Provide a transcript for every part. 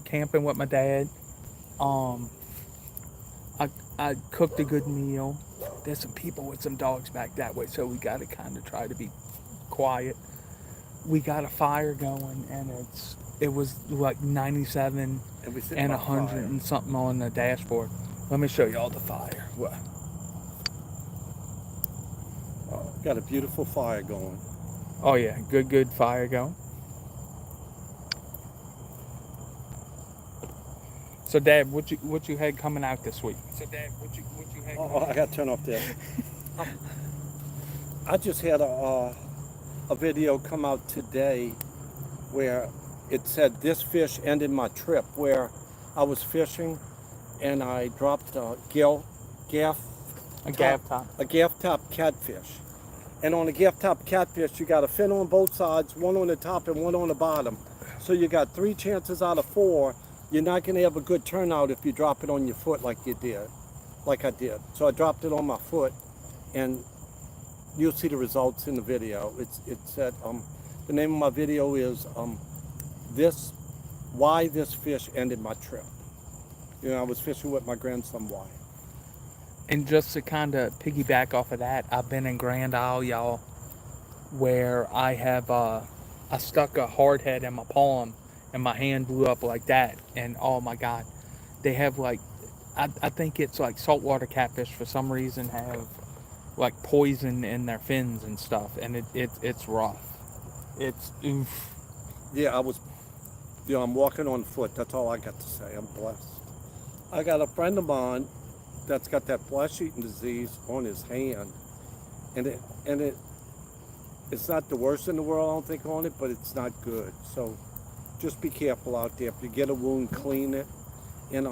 camping with my dad. Um, I cooked a good meal. There's some people with some dogs back that way, so we got to kind of try to be quiet. We got a fire going, and it was like 97 And we sit and by 100 fire. and something on the dashboard. Let me show you all the fire. What? Got a beautiful fire going. Oh yeah, good fire going. So Dad, what you had coming out this week? Oh, I got to turn off that. I just had a video come out today where it said this fish ended my trip, where I was fishing and I dropped a gaff top catfish. And on a gaff top catfish, you got a fin on both sides, one on the top and one on the bottom. So you got 3 chances out of 4. You're not going to have a good turnout if you drop it on your foot like I did. So I dropped it on my foot, and you'll see the results in the video. It said, the name of my video is why this fish ended my trip. You know, I was fishing with my grandson, why. And just to kind of piggyback off of that, I've been in Grand Isle, y'all, where I have I stuck a hardhead in my palm and my hand blew up like that. And oh my God, they have like, I think it's like saltwater catfish for some reason have like poison in their fins and stuff, and it's rough. It's oof. Yeah, I'm walking on foot. That's all I got to say. I'm blessed. I got a friend of mine that's got that flesh-eating disease on his hand, and it's not the worst in the world, I don't think, on it, but it's not good. So just be careful out there. If you get a wound, clean it. And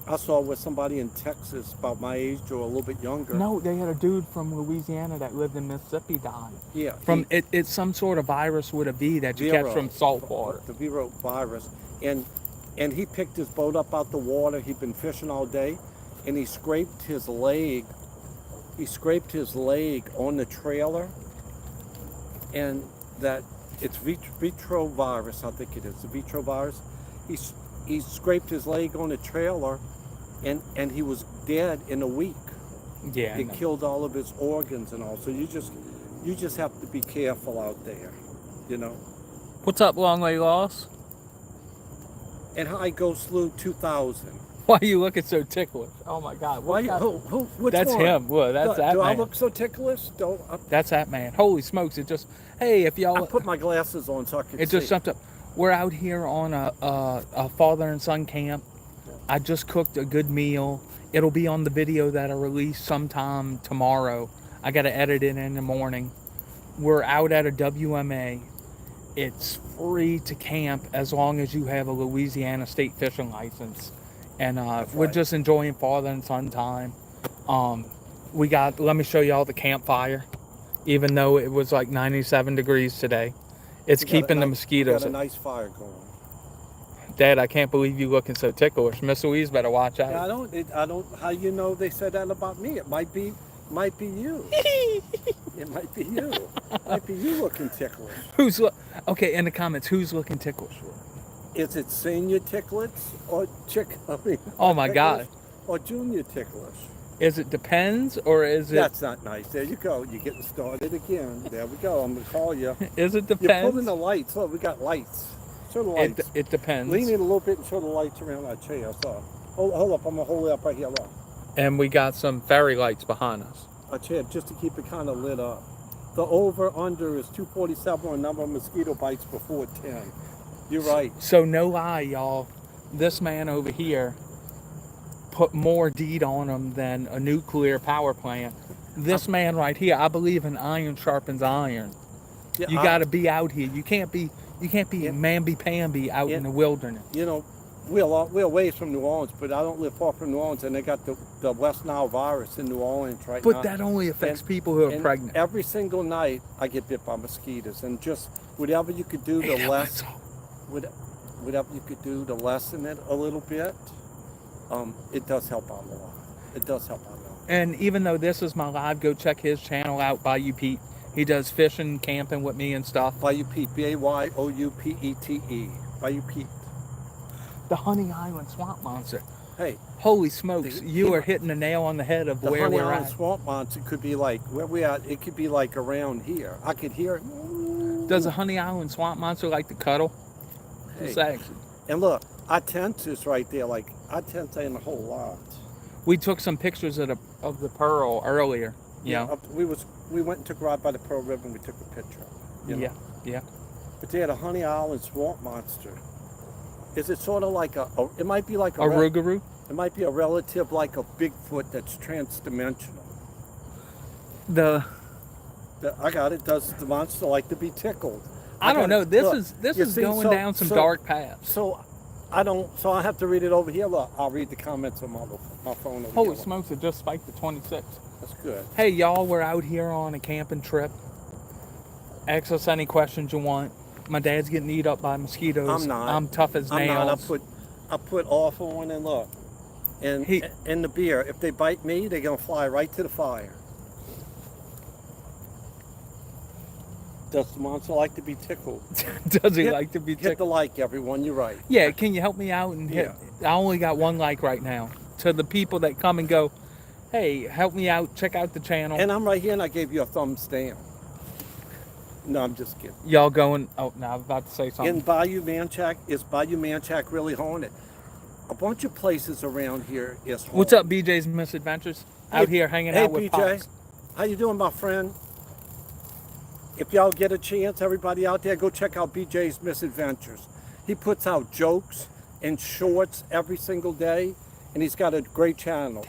I saw with somebody in Texas about my age or a little bit younger. No, they had a dude from Louisiana that lived in Mississippi died. Yeah. It's some sort of virus with a V that you catch from salt water. The Vero virus. And he picked his boat up out the water. He'd been fishing all day, and he scraped his leg. He scraped his leg on the trailer, and that it's retrovirus, I think it is, the retrovirus. He scraped his leg on the trailer, and he was dead in a week. Yeah. It killed all of his organs and all. So you just have to be careful out there, you know. What's up, Long Way Loss? And hi, Go Slew 2000. Why are you looking so ticklish? Oh my God! Why? Which that's one? him. Well, that's that do man. I look so ticklish? That's that man. Holy smokes! It just if y'all. I put my glasses on so I can see. It just jumped up. We're out here on a father and son camp. I just cooked a good meal. It'll be on the video that I release sometime tomorrow. I got to edit it in the morning. We're out at a WMA. It's free to camp as long as you have a Louisiana state fishing license. And we're just enjoying father and son time. Let me show you all the campfire. Even though it was like 97 degrees today. It's keeping the mosquitoes. Got a nice fire going. Dad, I can't believe you looking so ticklish. Miss Louise better watch out. Yeah, I don't. How you know they said that about me? It might be you. It might be you. It might be you looking ticklish. Okay? In the comments, who's looking ticklish? Is it senior ticklish or oh my God. Or junior ticklish? Is it depends or is it? That's not nice. There you go. You're getting started again. There we go. I'm gonna call you. Is it depends? You're pulling the lights. Look, we got lights. Show the lights. It depends. Lean in a little bit and show the lights around our chair. So, hold up. I'm gonna hold it up right here. Look. And we got some fairy lights behind us. Our chair, just to keep it kind of lit up. The over/under is 247 on number of mosquito bites before 10. You're right. So no lie, y'all. This man over here put more deed on him than a nuclear power plant. This man right here, I believe in iron sharpens iron. Yeah, you got to be out here. You can't be mamby-pamby out in the wilderness. You know, we're ways from New Orleans, but I don't live far from New Orleans, and they got the West Nile virus in New Orleans right now. But that only affects people who are pregnant. Every single night, I get bit by mosquitoes, and just whatever you could do to whatever you could do to lessen it a little bit, it does help out a lot. It does help out a lot. And even though this is my live, go check his channel out, Bayoupete. He does fishing, camping with me and stuff. Bayoupete, Bayoupete. Bayoupete. The Honey Island swamp monster. Hey, Holy smokes, you are hitting the nail on the head of the where Honey we're Island at. swamp monster could be like where we at. It could be like around here. I could hear it. Does a Honey Island swamp monster like to cuddle? Hey. It's actually. And look, our tent is right there. Like our tent's in a whole lot. We took some pictures of the pearl earlier. You know? We went and took a ride by the Pearl River and we took a picture. You know? Yeah. But they had a Honey Island swamp monster. Is it sort of like it might be like A Rougarou? It might be a relative like a Bigfoot that's transdimensional. I got it. Does the monster like to be tickled? I don't know. This is going down some dark paths. So I have to read it over here. Look, I'll read the comments on my phone over Holy here. smokes, it just spiked to 26. That's good. Hey, y'all, we're out here on a camping trip. Ask us any questions you want. My dad's getting eat up by mosquitoes. I'm not. I'm tough as nails. I put off on and look. And in the beer, if they bite me, they're going to fly right to the fire. Does the monster like to be tickled? Does he like to be tickled? Hit the like, everyone. You're right. Yeah, can you help me out and hit? I only got one like right now. To the people that come and go, hey, help me out, check out the channel. And I'm right here and I gave you a thumbs down. No, I'm just kidding. Y'all going, oh, no, I was about to say something. In Bayou Manchac, is Bayou Manchac really haunted? A bunch of places around here is haunted. What's up, BJ's Misadventures? Out here hanging out with BJ. Pops. How you doing, my friend? If y'all get a chance, everybody out there, go check out BJ's Misadventures. He puts out jokes and shorts every single day, and he's got a great channel.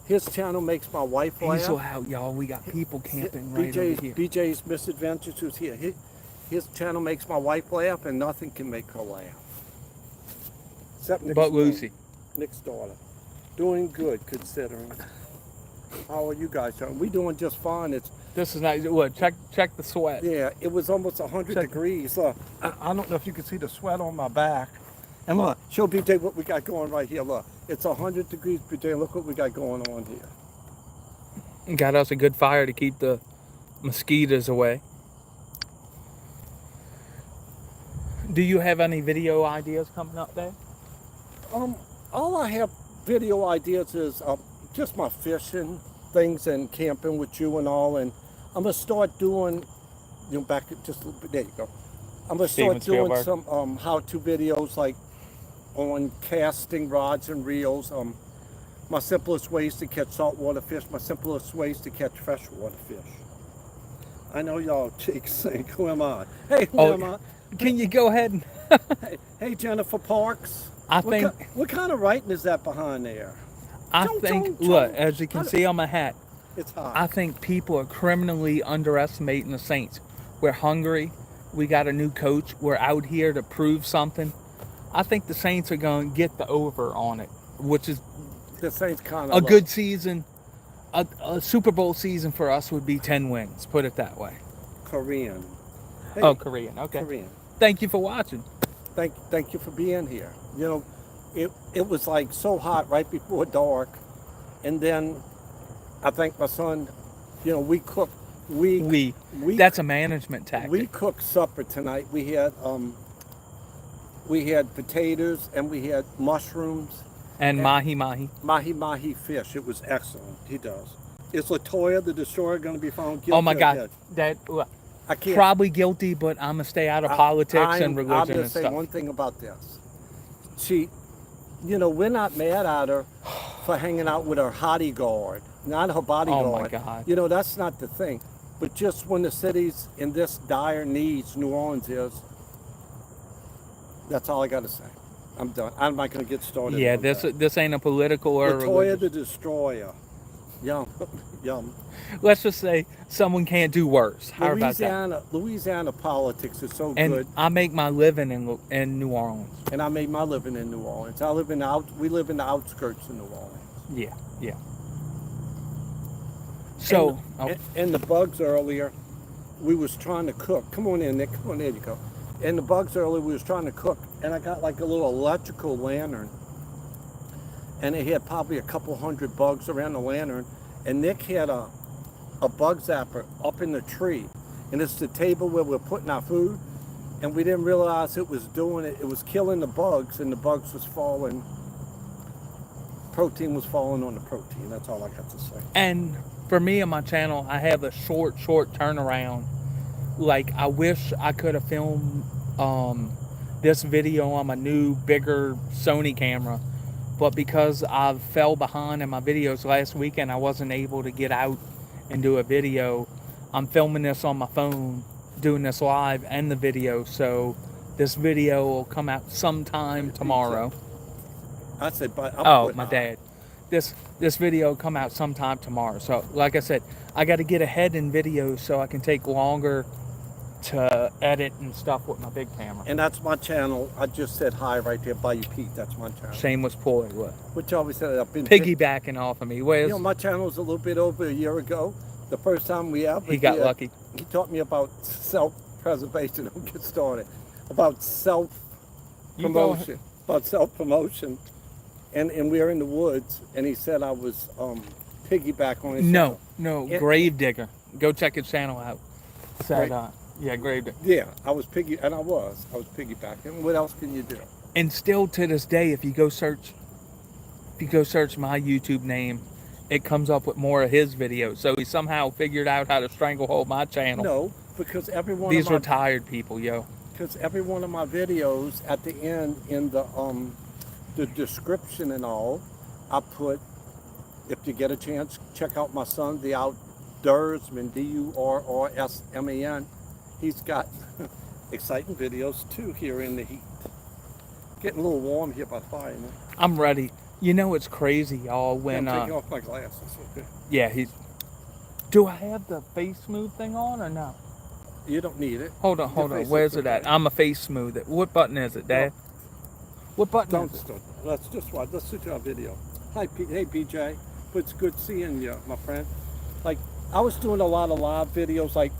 His channel makes my wife laugh. Diesel out, y'all. We got people camping right over here. BJ's Misadventures who's here. His channel makes my wife laugh, and nothing can make her laugh. Except Lucy. Nick's daughter. Doing good, considering. How are you guys doing? We doing just fine. This is nice. What? Check the sweat. Yeah, it was almost 100 degrees. Look, I don't know if you can see the sweat on my back. And look, show BJ what we got going right here. Look, it's 100 degrees, BJ. Look what we got going on here. Got us a good fire to keep the mosquitoes away. Do you have any video ideas coming up there? All I have video ideas is just my fishing things and camping with you and all. And I'm gonna start doing, back just a little bit. There you go. I'm gonna start doing some how-to videos like on casting rods and reels. My simplest ways to catch saltwater fish. My simplest ways to catch freshwater fish. I know y'all cheeks think, who am I? Hey, who am I? Can you go ahead and... hey, Jennifer Parks. think... What kind of writing is that behind there? Look, as you can see on my hat, it's hot. I think people are criminally underestimating the Saints. We're hungry. We got a new coach. We're out here to prove something. I think the Saints are going to get the over on it, which is the Saints kind of a good season. A Super Bowl season for us would be 10 wins, put it that way. Korean. Hey, Korean. Okay. Korean. Thank you for watching. Thank you for being here. It was like so hot right before dark, and then I think my son, we cooked. We that's a management tactic. We cooked supper tonight. We had potatoes and we had mushrooms and mahi fish. It was excellent. He does. Is Latoya the destroyer going to be found guilty? Oh my God, I can't. Probably guilty, but I'm gonna stay out of politics and religion and stuff. I'm going to say one thing about this. We're not mad at her for hanging out with her hottie guard, not her bodyguard. Oh my God. That's not the thing. But just when the city's in this dire needs, New Orleans is, that's all I got to say. I'm done. I'm not going to get started. Yeah, this ain't a political or Latoya the Destroyer. Yum. Yum. Let's just say someone can't do worse. How about that? Louisiana politics is so and good. I make my living in New Orleans. And I made my living in New Orleans. We live in the outskirts of New Orleans. Yeah. So and the bugs earlier, we was trying to cook. Come on in, Nick. Come on, there you go. And the bugs earlier, we was trying to cook, and I got like a little electrical lantern, and it had probably a couple hundred bugs around the lantern, and Nick had a bug zapper up in the tree, and it's the table where we're putting our food, and we didn't realize it was doing it. It was killing the bugs, and the bugs was falling. Protein was falling on the protein. That's all I got to say. And for me on my channel, I have a short turnaround. Like, I wish I could have filmed this video on my new, bigger Sony camera. But because I fell behind in my videos last weekend, I wasn't able to get out and do a video. I'm filming this on my phone, doing this live and the video. So this video will come out sometime tomorrow. I said, but Oh, my dad. This video will come out sometime tomorrow. So, like I said, I got to get ahead in videos so I can take longer to edit and stuff with my big camera. And that's my channel. I just said hi right there, Bayoupete. That's my channel. Shameless plug. What? Which I always said I've been piggybacking off of me. Where's, you know, my channel was a little bit over a year ago. The first time we ever he got lucky. He taught me about self-preservation. Don't get started. About self-promotion. About self-promotion. And we were in the woods, and he said I was piggyback on his channel. No, Gravedigger. Go check his channel out. Said, yeah, Gravedigger. Yeah, I was piggybacking. What else can you do? And still to this day, if you go search my YouTube name, it comes up with more of his videos. So he somehow figured out how to stranglehold my channel. No, because every one these of my retired people, yo. Because every one of my videos at the end in the description and all, I put, if you get a chance, check out my son, the Outdurrsman, Durrsman. He's got exciting videos too here in the heat. Getting a little warm here by the fire. Man. I'm ready. You know it's crazy, y'all. When I'm taking off my glasses. Okay. Yeah, he's. Do I have the face smooth thing on or no? You don't need it. Hold on. Where's it at? I'm a face smooth it. What button is it, Dad? What button is it? Let's just watch. Let's do our video. Hi, hey BJ. It's good seeing you, my friend. Like, I was doing a lot of live videos. Like,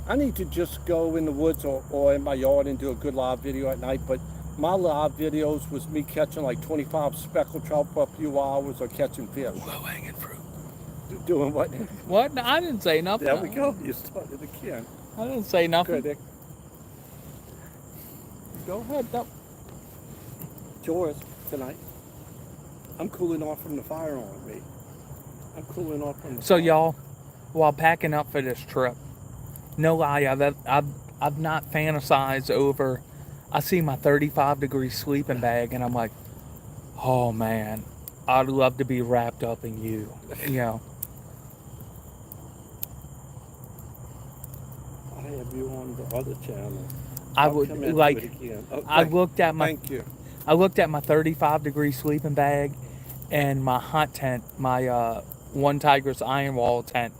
I need to just go in the woods or in my yard and do a good live video at night. But my live videos was me catching like 25 speckled trout for a few hours or catching fish. Low-hanging fruit. Doing what? What? No, I didn't say nothing. There we go. You started again. I didn't say nothing. Good, Nick. Go ahead. No. Yours tonight. I'm cooling off from the fire on me. I'm cooling off from the So fire. y'all, while packing up for this trip, no lie, I've not fantasized over. I see my 35-degree sleeping bag and I'm like, oh man, I'd love to be wrapped up in you. You know. I have you on the other channel. I would like. Okay. I looked at my. Thank you. I looked at my 35-degree sleeping bag and my hot tent, my One Tigris Iron Wall tent,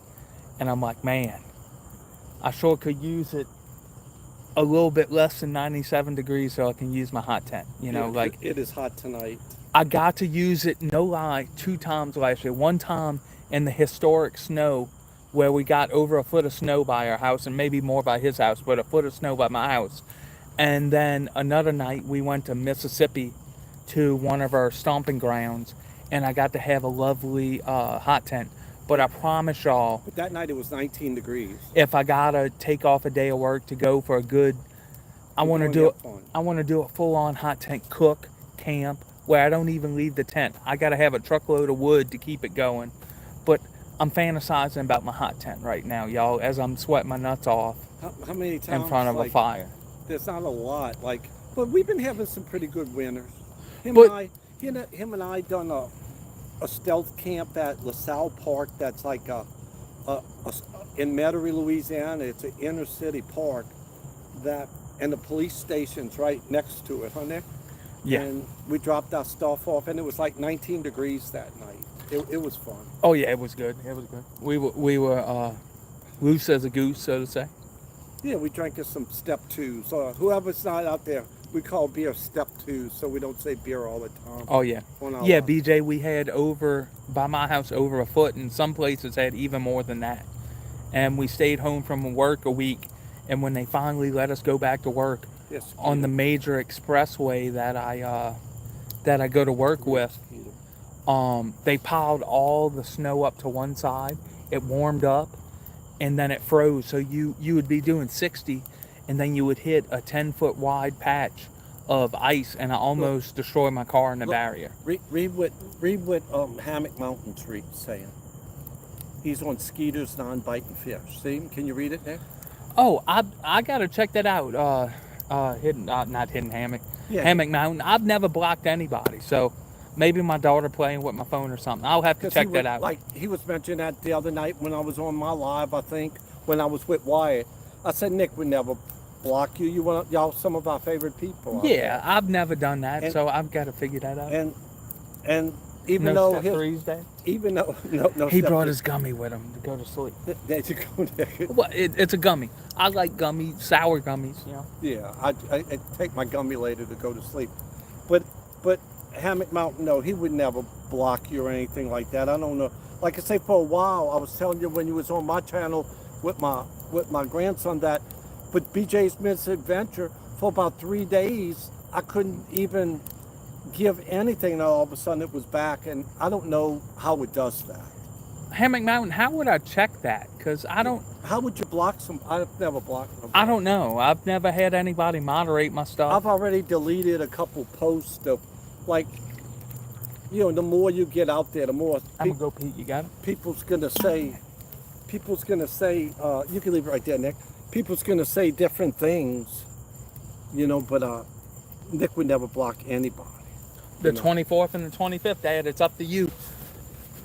and I'm like, man, I sure could use it a little bit less than 97 degrees so I can use my hot tent. You know, like it is hot tonight. I got to use it, no lie, 2 times last year. One time in the historic snow where we got over a foot of snow by our house and maybe more by his house, but a foot of snow by my house. And then another night we went to Mississippi to one of our stomping grounds and I got to have a lovely hot tent. But I promise y'all, but that night it was 19 degrees. If I gotta take off a day of work to go for a good, I want to do a full-on hot tent cook camp where I don't even leave the tent. I gotta have a truckload of wood to keep it going. But I'm fantasizing about my hot tent right now, y'all, as I'm sweating my nuts off. How many times in front of a fire? There's not a lot, but we've been having some pretty good winters. Him and I done a stealth camp at LaSalle Park. That's like in Metairie, Louisiana. It's an inner city park and the police station's right next to it, huh, Nick? Yeah. And we dropped our stuff off, and it was like 19 degrees that night. It was fun. Oh yeah, it was good. It was good. We were loose as a goose, so to say. Yeah, we drank us some step 2s. So whoever's not out there, we call beer step 2s, so we don't say beer all the time. Oh yeah. Yeah, BJ, we had over by my house over a foot, and some places had even more than that. And we stayed home from work a week, and when they finally let us go back to work on the major expressway that I go to work with, they piled all the snow up to one side. It warmed up, and then it froze. So you would be doing 60, and then you would hit a 10-foot wide patch of ice, and I almost destroyed my car in the barrier. Read what Hammock Mountain Treat's saying. He's on Skeeter's non-biting fish. See? Can you read it, Nick? Oh, I gotta check that out. Not Hidden Hammock. Yeah. Hammock Mountain. I've never blocked anybody, so maybe my daughter playing with my phone or something. I'll have to check that out. Like, he was mentioning that the other night when I was on my live, I think, when I was with Wyatt. I said, Nick would never block you. Y'all some of our favorite people. Yeah, I've never done that, so I've got to figure that out. And even no though step threes day? Even though no he step brought three. his gummy with him to go to sleep. There you go, Nick. Well, it's a gummy. I like gummy, sour gummies, you know. Yeah, I take my gummy later to go to sleep, but Hammock Mountain, no, he would never block you or anything like that. I don't know. Like I say, for a while, I was telling you when you was on my channel with my grandson that, but BJ's Misadventure, for about 3 days, I couldn't even give anything, and all of a sudden it was back, and I don't know how it does that. Hammock Mountain, how would I check that? Because I don't... How would you block some? I've never blocked them. I don't know. I've never had anybody moderate my stuff. I've already deleted a couple posts of, like, you know, the more you get out there, the more... I'm going to go Pete, you got it? People's going to say, you can leave it right there, Nick. People's going to say different things, you know, but Nick would never block anybody. The 24th and the 25th, Dad, it's up to you.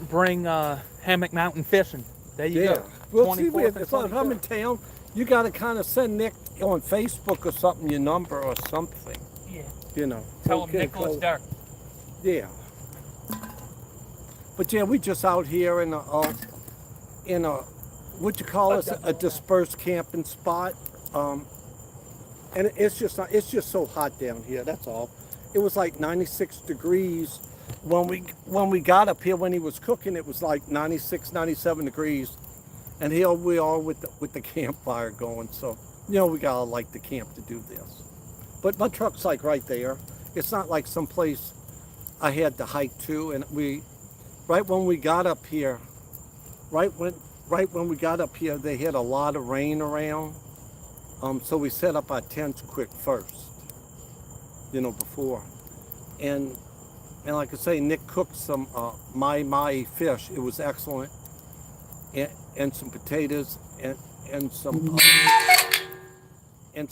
Bring Hammock Mountain fishing. There you go. Well, see, if I'm in town, you got to kind of send Nick on Facebook or something your number or something. Yeah. You know. Tell him Nicholas Dirk. Yeah. But yeah, we just out here in a what you call it, a dispersed camping spot. And it's just so hot down here. That's all. It was like 96 degrees when we got up here. When he was cooking, it was like 96, 97 degrees, and here we are with the campfire going. So you know we gotta like the camp to do this. But my truck's like right there. It's not like someplace I had to hike to. And right when we got up here, they had a lot of rain around. So we set up our tents quick first, you know, before. And like I say, Nick cooked some my fish. It was excellent. And some potatoes and some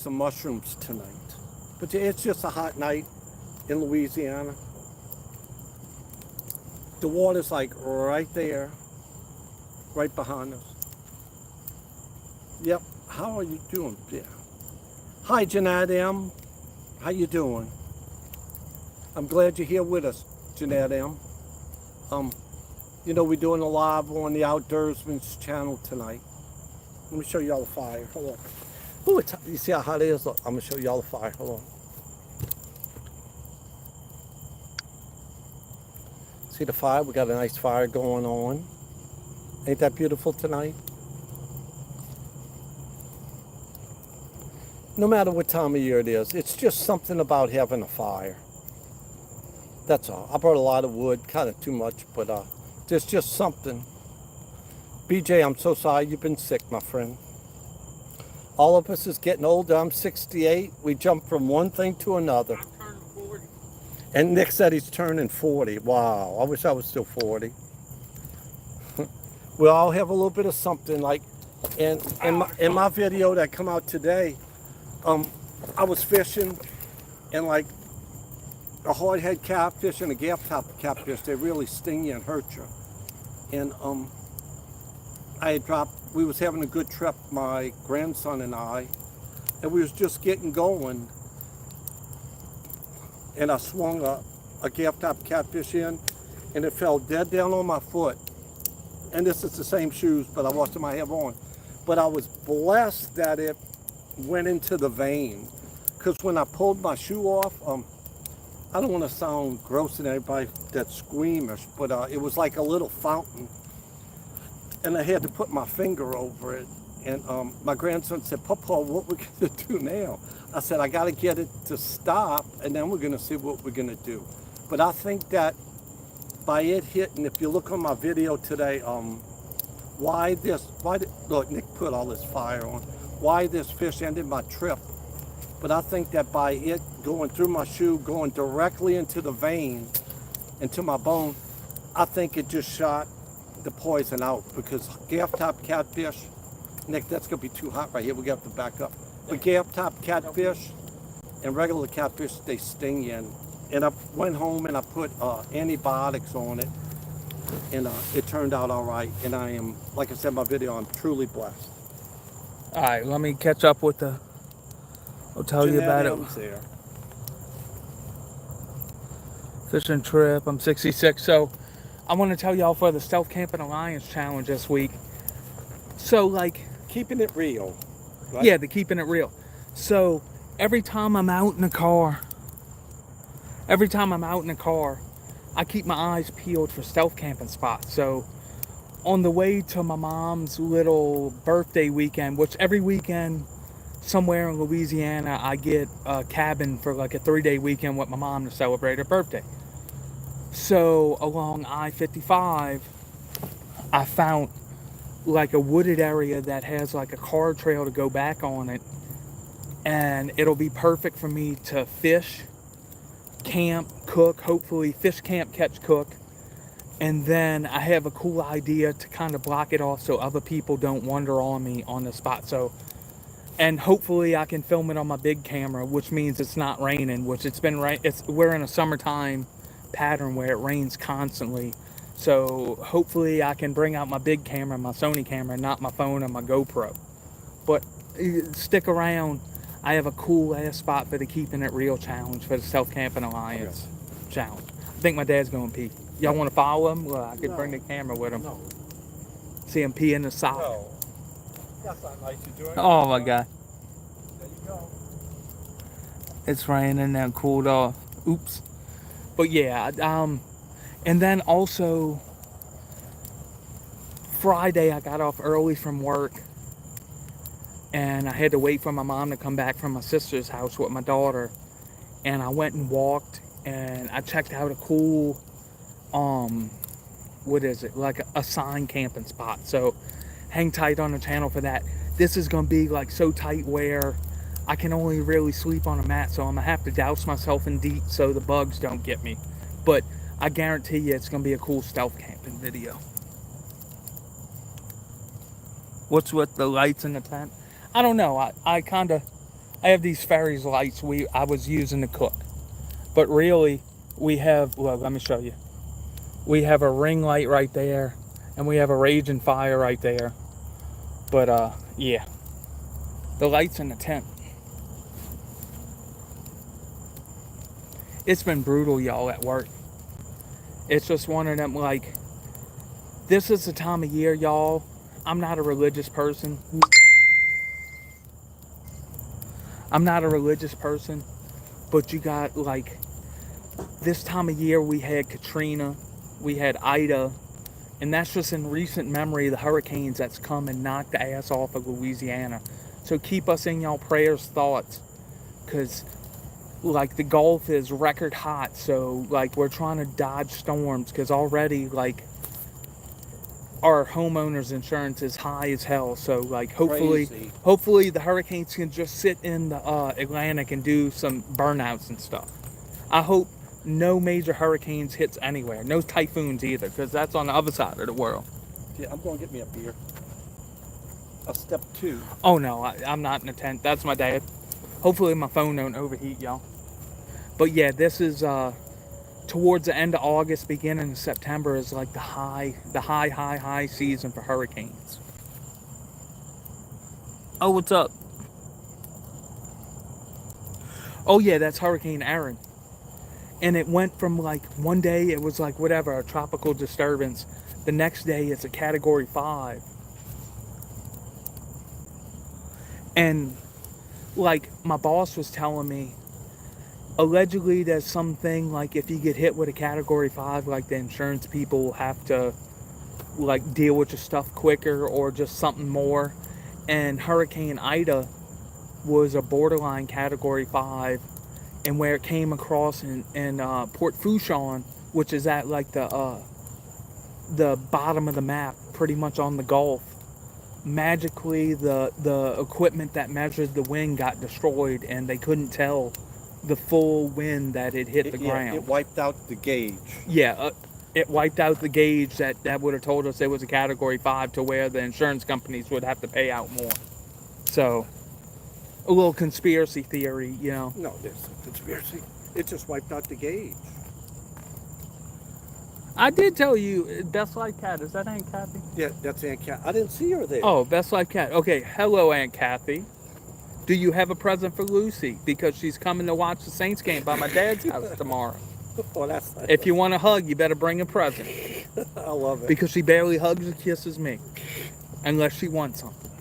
mushrooms tonight. But it's just a hot night in Louisiana. The water's like right there, right behind us. Yep. How are you doing? Yeah. Hi, Jeanette M. How you doing? I'm glad you're here with us, Jeanette M. You know, we're doing a live on the Outdurrsman's channel tonight. Let me show y'all the fire. Hold on. Ooh, you see how hot it is? Look, I'm gonna show y'all the fire. Hold on. See the fire? We got a nice fire going on. Ain't that beautiful tonight? No matter what time of year it is, it's just something about having a fire. That's all. I brought a lot of wood, kind of too much, but there's just something. BJ, I'm so sorry you've been sick, my friend. All of us is getting older. I'm 68. We jump from one thing to another. I'm turning 40. And Nick said he's turning 40. Wow, I wish I was still 40. We all have a little bit of something. Like in my video that come out today, I was fishing, and like a hardhead catfish and a gaff-top catfish, they really sting you and hurt you. And we was having a good trip, my grandson and I, and we was just getting going, and I swung a gaff-top catfish in, and it fell dead down on my foot. And this is the same shoes, but I washed them, I have on. But I was blessed that it went into the vein, because when I pulled my shoe off, I don't want to sound gross and everybody that's squeamish, but it was like a little fountain, and I had to put my finger over it. And my grandson said, Papa, what we're going to do now? I said, I got to get it to stop, and then we're going to see what we're going to do. But I think that by it hitting, if you look on my video today, look, Nick put all this fire on. why this fish ended my trip. But I think that by it going through my shoe, going directly into the vein, into my bone, I think it just shot the poison out, because gaff-top catfish, Nick, that's gonna be too hot right here. We have to back up. But gaff-top catfish and regular catfish, they sting you. And I went home and I put antibiotics on it, and it turned out all right. And I am, like I said in my video, I'm truly blessed. All right, let me catch up with the. I'll tell you about it. There. Fishing trip. I'm 66. So I want to tell y'all for the Stealth Camping Alliance challenge this week. So like Keeping it real. Right? Yeah, the keeping it real. So every time I'm out in the car, I keep my eyes peeled for stealth camping spots. So on the way to my mom's little birthday weekend, which every weekend somewhere in Louisiana, I get a cabin for like a 3-day weekend with my mom to celebrate her birthday. So along I-55, I found like a wooded area that has like a car trail to go back on it, and it'll be perfect for me to fish, camp, cook, hopefully fish, camp, catch, cook. And then I have a cool idea to kind of block it off so other people don't wander on me on the spot. So, and hopefully I can film it on my big camera, which means it's not raining, which it's been rain. We're in a summertime pattern where it rains constantly. So hopefully I can bring out my big camera, my Sony camera, not my phone or my GoPro. But stick around. I have a cool ass spot for the Keeping It Real challenge, for the Stealth Camping Alliance challenge. I think my dad's going to pee. Y'all want to follow him? Well, I could bring the camera with him. No. See him pee in the sock. No. That's not nice to do. Oh my God. There you go. It's raining now, cooled off. Oops. But yeah, and then also Friday I got off early from work, and I had to wait for my mom to come back from my sister's house with my daughter, and I went and walked, and I checked out a cool what is it, like a sign camping spot. So hang tight on the channel for that. This is gonna be like so tight where I can only really sleep on a mat, so I'm gonna have to douse myself in DEET so the bugs don't get me. But I guarantee you it's gonna be a cool stealth camping video. What's with the lights in the tent? I don't know. I have these Ferries lights I was using to cook. But really, we have, well, let me show you. We have a ring light right there, and we have a raging fire right there. But yeah, the lights in the tent. It's been brutal, y'all, at work. It's just one of them, like, this is the time of year, y'all. I'm not a religious person. But you got, like, this time of year we had Katrina, we had Ida, and that's just in recent memory, the hurricanes that's come and knocked the ass off of Louisiana. So keep us in y'all prayers, thoughts, because like the Gulf is record hot, so like we're trying to dodge storms, because already like our homeowners insurance is high as hell. So like hopefully the hurricanes can just sit in the Atlantic and do some burnouts and stuff. I hope no major hurricanes hits anywhere, no typhoons either, because that's on the other side of the world. Yeah, I'm going to get me a beer. A step 2. Oh no, I'm not in a tent. That's my dad. Hopefully my phone don't overheat, y'all. But yeah, this is towards the end of August, beginning of September is like the high season for hurricanes. Oh, what's up? Oh yeah, that's Hurricane Aaron. And it went from like one day it was like whatever, a tropical disturbance. The next day it's a Category 5. And like my boss was telling me, allegedly there's something like if you get hit with a Category 5, like the insurance people will have to like deal with your stuff quicker or just something more. And Hurricane Ida was a borderline Category 5, and where it came across in Port Fourchon, which is at like the bottom of the map, pretty much on the Gulf, magically the equipment that measured the wind got destroyed, and they couldn't tell the full wind that it hit the ground. It wiped out the gauge. Yeah, it wiped out the gauge that would have told us it was a Category 5, to where the insurance companies would have to pay out more. So, a little conspiracy theory, you know. No, there's a conspiracy. It just wiped out the gauge. I did tell you, Best Life Cat, is that Aunt Kathy? Yeah, that's Aunt Cat. I didn't see her there. Oh, Best Life Cat. Okay, hello, Aunt Kathy. Do you have a present for Lucy? Because she's coming to watch the Saints game by my dad's house tomorrow. Oh, that's nice. If you want a hug, you better bring a present. I love it. Because she barely hugs or kisses me. Unless she wants something.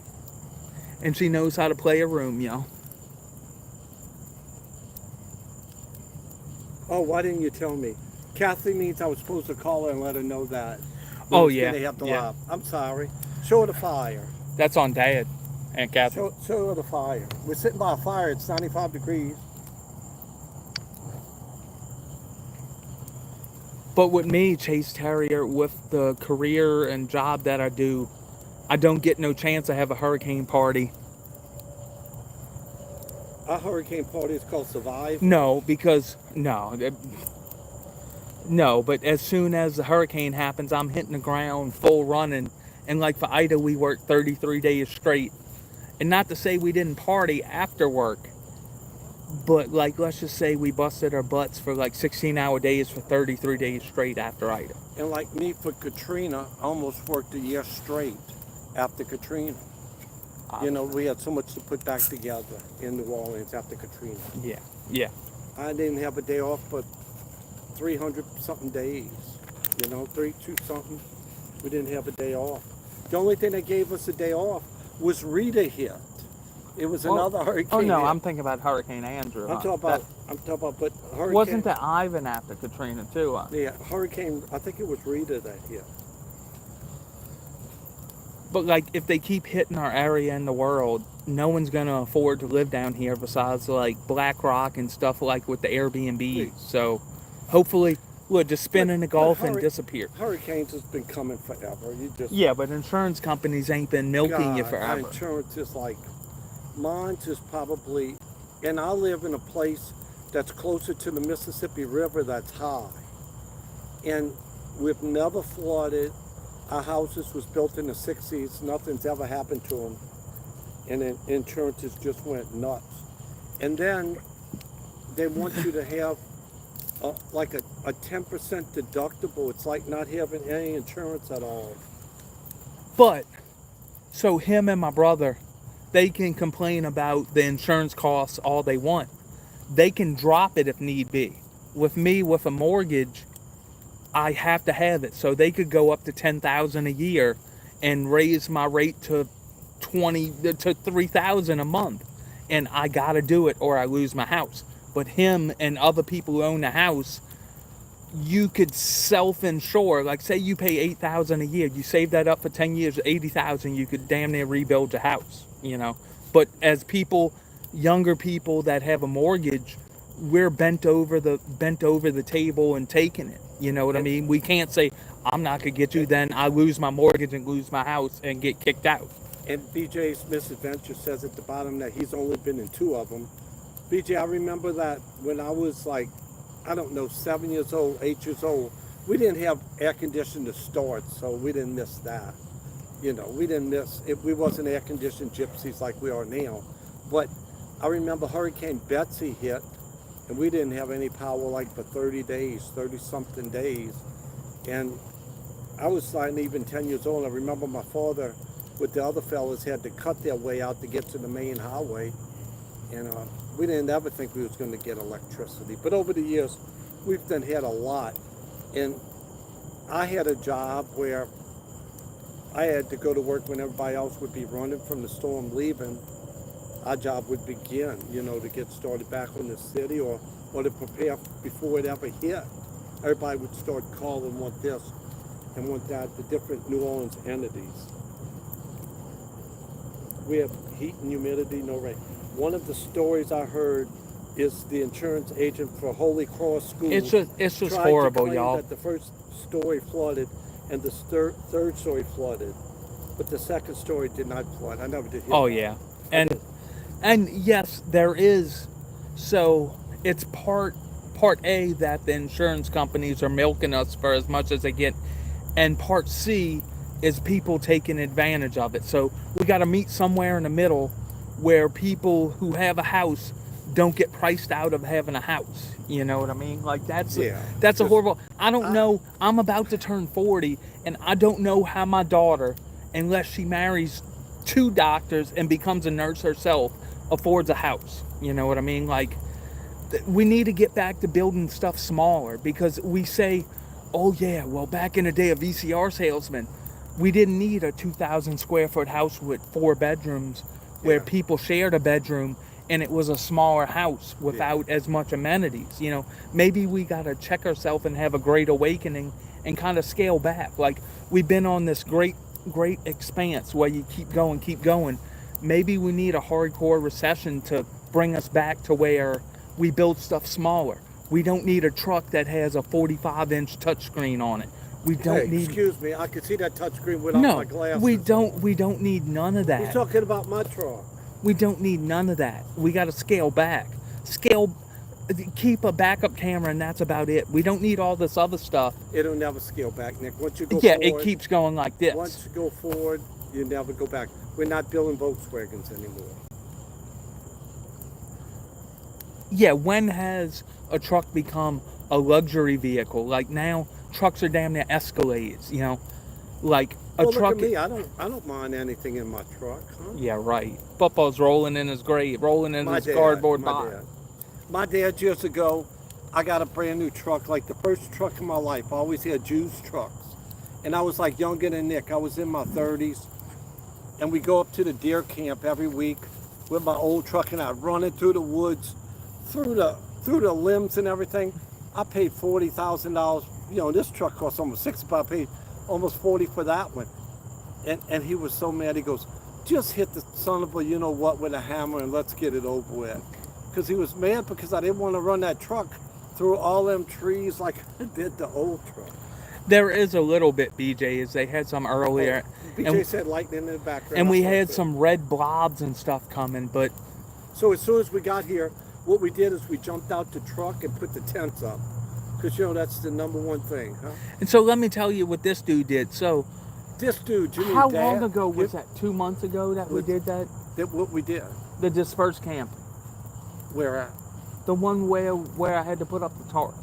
And she knows how to play a room, yo. Oh, why didn't you tell me? Kathy means I was supposed to call her and let her know that. Oh, yeah. They have to Yeah. laugh. I'm sorry. Show her the fire. That's on Dad, Aunt Kathy. Show her the fire. We're sitting by a fire. It's 95 degrees. But with me, Chase Terrier, with the career and job that I do, I don't get no chance to have a hurricane party. Our hurricane party is called Survive. No, because, no, but as soon as the hurricane happens, I'm hitting the ground full running. And like for Ida, we worked 33 days straight. And not to say we didn't party after work, but like, let's just say we busted our butts for like 16-hour days for 33 days straight after Ida. And like me for Katrina, I almost worked a year straight after Katrina. You know, we had so much to put back together in New Orleans after Katrina. Yeah. I didn't have a day off but 300 something days. You know, 2 something. We didn't have a day off. The only thing that gave us a day off was Rita hit. It was another hurricane. Oh no, hit. I'm thinking about Hurricane Andrew. I'm talking about, but hurricane. Wasn't that Ivan after Katrina too? Yeah, hurricane. I think it was Rita that hit. But like, if they keep hitting our area in the world, no one's gonna afford to live down here besides like BlackRock and stuff like with the Airbnb. So, hopefully, we'll just spin in the Gulf and disappear. Hurricanes has been coming forever. Yeah, but insurance companies ain't been milking you forever. My insurance is like, mine's is probably, and I live in a place that's closer to the Mississippi River that's high, and we've never flooded. Our houses was built in the 60s. Nothing's ever happened to them. And then insurances just went nuts. And then they want you to have like a 10% deductible. It's like not having any insurance at all. But, so him and my brother, they can complain about the insurance costs all they want. They can drop it if need be. With me, with a mortgage, I have to have it. So they could go up to $10,000 a year and raise my rate to $3,000 a month, and I gotta do it or I lose my house. But him and other people who own the house, you could self-insure. Like, say you pay $8,000 a year, you save that up for 10 years, $80,000, you could damn near rebuild your house, you know. But as people, younger people that have a mortgage, we're bent over the table and taking it. You know what I mean? We can't say, I'm not gonna get you, then I lose my mortgage and lose my house and get kicked out. And BJ's Misadventure says at the bottom that he's only been in 2 of them. BJ, I remember that when I was like, I don't know, 7 years old, 8 years old, we didn't have air conditioning to start, so we didn't miss that. You know, we didn't miss it. We wasn't air conditioned gypsies like we are now. But I remember Hurricane Betsy hit, and we didn't have any power like for 30 something days. And I was not even 10 years old. I remember my father with the other fellas had to cut their way out to get to the main highway. And we didn't ever think we was going to get electricity. But over the years, we've done had a lot. And I had a job where I had to go to work when everybody else would be running from the storm leaving. Our job would begin, you know, to get started back on the city or to prepare before it ever hit. Everybody would start calling, want this and want that, the different New Orleans entities. We have heat and humidity, no rain. One of the stories I heard is the insurance agent for Holy Cross School. It's just horrible, y'all. That the first story flooded and the third story flooded. But the second story did not flood. I never did hear Oh about yeah, it. and yes, there is. So it's part A that the insurance companies are milking us for as much as they get, and part C is people taking advantage of it. So we got to meet somewhere in the middle where people who have a house don't get priced out of having a house. You know what I mean? Like that's Yeah. that's a horrible. I don't know. I'm about to turn 40, and I don't know how my daughter, unless she marries 2 doctors and becomes a nurse herself, affords a house. You know what I mean? Like we need to get back to building stuff smaller, because we say, oh yeah, well back in the day of VCR salesman, we didn't need a 2,000 square foot house with 4 bedrooms where Yeah. people shared a bedroom, and it was a smaller house without as much amenities. You know, maybe we got to check ourselves and have a great awakening and kind of scale back. Like we've been on this great expanse where you keep going. Maybe we need a hardcore recession to bring us back to where we build stuff smaller. We don't need a truck that has a 45-inch touchscreen on it. We don't need. Excuse me, I can see that touchscreen without my No, glasses. we don't need none of You're that. talking about my truck. We don't need none of that. We got to scale back. Keep a backup camera, and that's about it. We don't need all this other stuff. It'll never scale back, Nick. Once you go Yeah, forward, it keeps going like this. Once you go forward, you never go back. We're not building Volkswagens anymore. Yeah, when has a truck become a luxury vehicle? Like now, trucks are damn near Escalades. You know, like a Well, truck. look at me. I don't mind anything in my truck. Huh? Yeah, right. Bubba's rolling in his grave, rolling in his dad, cardboard my box. dad. My dad years ago, I got a brand new truck, like the first truck in my life. I always had Jews trucks. And I was like younger than Nick. I was in my 30s. And we go up to the deer camp every week with my old truck, and I'd run it through the woods, through the limbs and everything. I paid $40,000. You know, this truck cost almost 60, but I paid almost 40 for that one. And he was so mad. He goes, just hit the son of a you know what with a hammer and let's get it over with. Because he was mad because I didn't want to run that truck through all them trees like I did the old truck. There is a little bit, BJ, as they had some earlier. BJ said lightning in the background. And we had some red blobs and stuff coming, but So as soon as we got here, what we did is we jumped out the truck and put the tents up. Because, you know, that's the number one thing, huh? and so let me tell you what this dude did. So This dude, you mean how Dad, long ago was that? 2 months ago that we did that? That what we did? The dispersed camp. Where at? The one where I had to put up the tarp.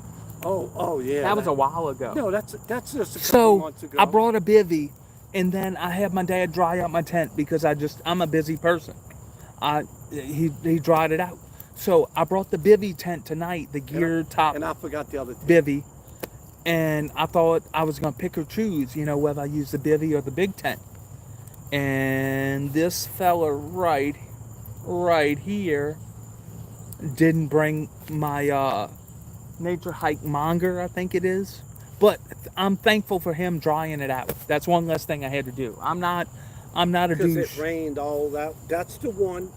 Oh yeah. That was a while ago. No, that's just a couple So months ago. I brought a bivvy, and then I had my dad dry out my tent because I'm a busy person. He dried it out. So I brought the bivvy tent tonight, the gear top And I forgot the other thing. bivvy, and I thought I was gonna pick or choose, you know, whether I use the bivvy or the big tent. And this fella right here didn't bring my nature hike monger, I think it is. But I'm thankful for him drying it out. That's one less thing I had to do. I'm not a Because douche. it rained all that. That's the one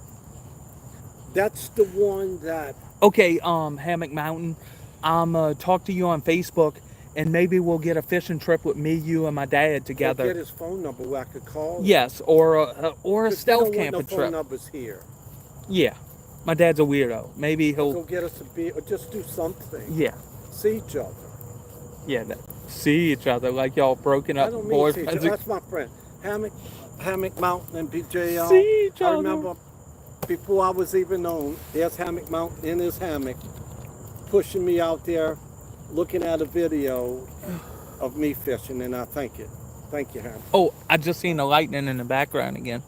that. Okay, Hammock Mountain, I'm talk to you on Facebook, and maybe we'll get a fishing trip with me, you, and my dad together. Get his phone number where I could call. Yes, or a 'Cause stealth we don't want camping no phone trip. numbers here. Yeah, my dad's a weirdo. Maybe Go he'll. get us a beer or just do something. Yeah, See each other. yeah. See each other like y'all broken I up don't mean see each boyfriends. other. That's my friend. Hammock Mountain and BJ. See each I other. remember before I was even known, there's Hammock Mountain in his hammock, pushing me out there, looking at a video of me fishing, and I thank it. Thank you, Hammock. Oh, I just seen the lightning in the background again.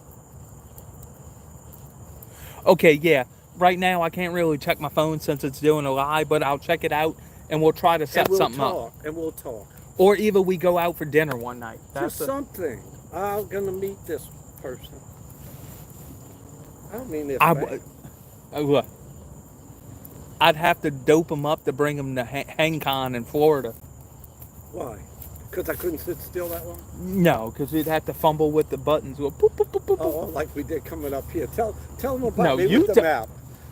Okay, yeah. Right now I can't really check my phone since it's doing a live, but I'll check it out and we'll try to set something up. And we'll talk. Or either we go out for dinner one night. Just something. I'm gonna meet this person. I don't mean this. bad. Look, I'd have to dope him up to bring him to HangCon in Florida. Why? Because I couldn't sit still that long? No, because he'd have to fumble with the buttons. Go boop, boop, boop, boop, boop. Oh, like we did coming up here. Tell them about No, me you with the map.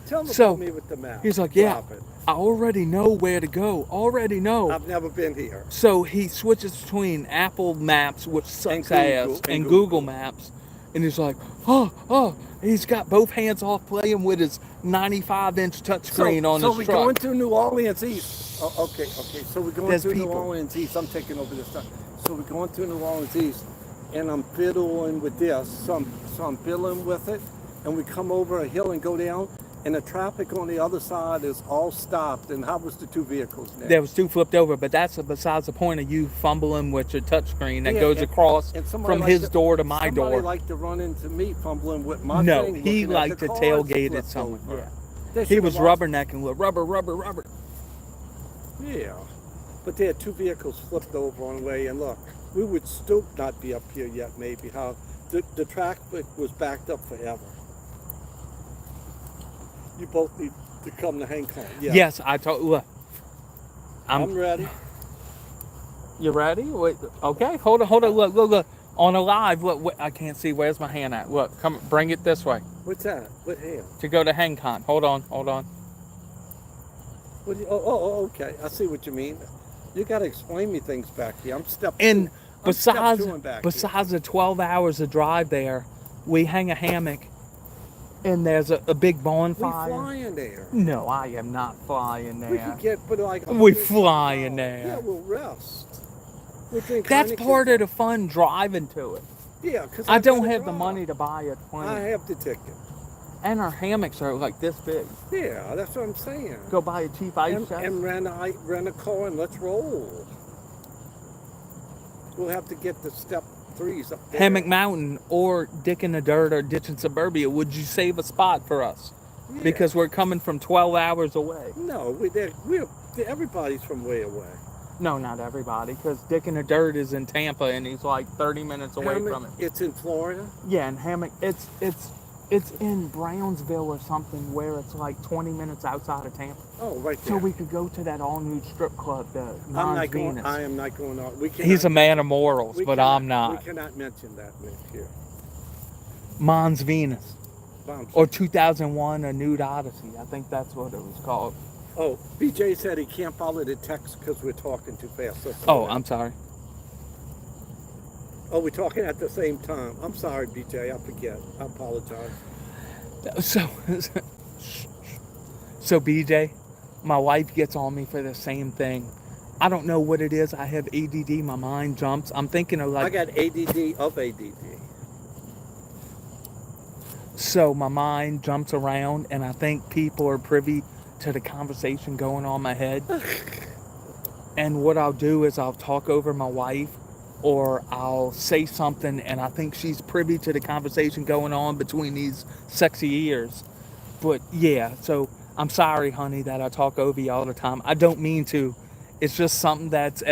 Tell him So, about me with the map. he's like, yeah, Drop it. I already know where to go. Already know. I've never been here. So he switches between Apple Maps, which sucks ass, and Google Maps. And he's like, he's got both hands off playing with his 95-inch touchscreen on his truck. So we're going to New Orleans East. Oh, okay. So we're going to New Orleans East. I'm taking over this stuff. So we're going to New Orleans East, and I'm fiddling with this. So I'm fiddling with it, and we come over a hill and go down, and the traffic on the other side is all stopped. And how was the two vehicles now? There was two flipped over, but that's besides the point of you fumbling with your touchscreen that goes across from his door to my door. Somebody liked to run into me fumbling with my No, thing. he liked to tailgate it somewhere. Yeah. He was rubbernecking with rubber. Yeah, but they had two vehicles flipped over on the way, and look, we would still not be up here yet, maybe. How the traffic was backed up forever. You both need to come to Hang Kong. Yeah. Yes, I told. Look, I'm ready. You ready? Wait. Okay. Hold on. Look. On a live. Look. I can't see. Where's my hand at? Look. Come. Bring it this way. What's that? What hand? To go to Hang Kong. Hold on. What do you, okay. I see what you mean. You got to explain me things back here. I'm step two. And besides the 12 hours of drive there, we hang a hammock. And there's a big bonfire. We flying there. No, I am not flying there. We could get, but like. We flying there. Yeah, we'll rest. That's part of the fun, driving to it. Yeah, because I don't have the money to buy a plane. I have the ticket. And our hammocks are like this big. Yeah, that's what I'm saying. Go buy a cheap ice chest. And rent a car and let's roll. We'll have to get the step 3s up there. Hammock Mountain or Dick in the Dirt or Ditch in Suburbia. Would you save a spot for us? Yeah. Because we're coming from 12 hours away. No, everybody's from way away. No, not everybody, because Dick in the Dirt is in Tampa and he's like 30 minutes away from it. It's in Florida? Yeah, and Hammock, it's in Brownsville or something where it's like 20 minutes outside of Tampa. Oh, right there. So we could go to that all-new strip club, the Mons Venus. I am not going on. He's a man of morals, but I'm not. We cannot mention that here. Mons Venus. Or 2001, A Nude Odyssey. I think that's what it was called. Oh, BJ said he can't follow the text because we're talking too fast. I'm sorry. Oh, we're talking at the same time. I'm sorry, BJ. I forget. I apologize. So BJ, my wife gets on me for the same thing. I don't know what it is. I have ADD. My mind jumps. I'm thinking of like... I got ADD of ADD. So my mind jumps around, and I think people are privy to the conversation going on in my head. And what I'll do is I'll talk over my wife, or I'll say something and I think she's privy to the conversation going on between these sexy ears. But yeah, so I'm sorry, honey, that I talk over you all the time. I don't mean to. It's just something that's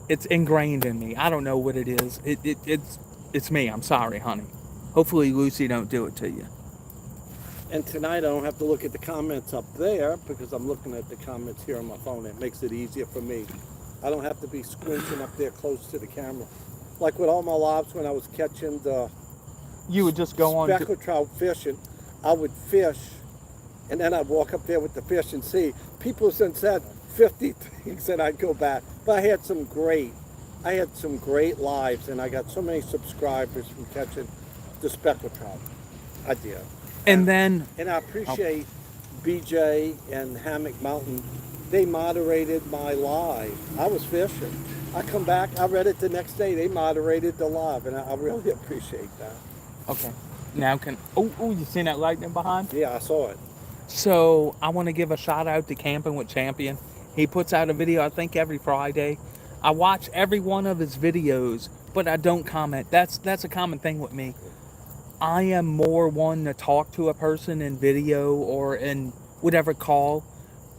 it's ingrained in me. I don't know what it is. It's me. I'm sorry, honey. Hopefully Lucy don't do it to you. And tonight I don't have to look at the comments up there because I'm looking at the comments here on my phone. It makes it easier for me. I don't have to be squinching up there close to the camera. Like with all my lives when I was catching the you would just go on speckled trout fishing, I would fish and then I'd walk up there with the fish and see. People since said 50 things and I'd go back. But I had some great lives and I got so many subscribers from catching the speckled trout. I did. And then I appreciate BJ and Hammock Mountain. They moderated my live. I was fishing. I come back, I read it the next day. They moderated the live, and I really appreciate that. Okay. Now you seen that lightning behind? Yeah, I saw it. So I want to give a shout out to Camping with Champion. He puts out a video, I think, every Friday. I watch every one of his videos, but I don't comment. That's a common thing with me. I am more one to talk to a person in video or in whatever call,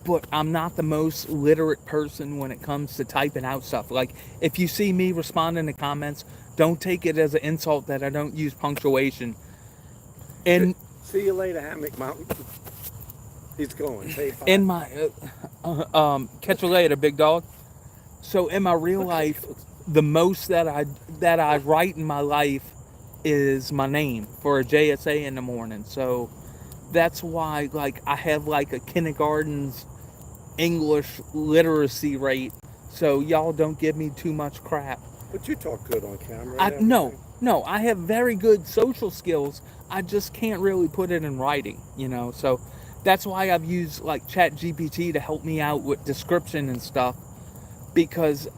but I'm not the most literate person when it comes to typing out stuff. Like, if you see me responding to comments, don't take it as an insult that I don't use punctuation. And see you later, Hammock Mountain. He's going. Say bye. In my catch you later, big dog. So in my real life, the most that I write in my life is my name for a JSA in the morning. So That's why, like, I have like a kindergarten's English literacy rate, so y'all don't give me too much crap. But you talk good on camera. No, I have very good social skills. I just can't really put it in writing, you know. So that's why I've used like Chat GPT to help me out with description and stuff, because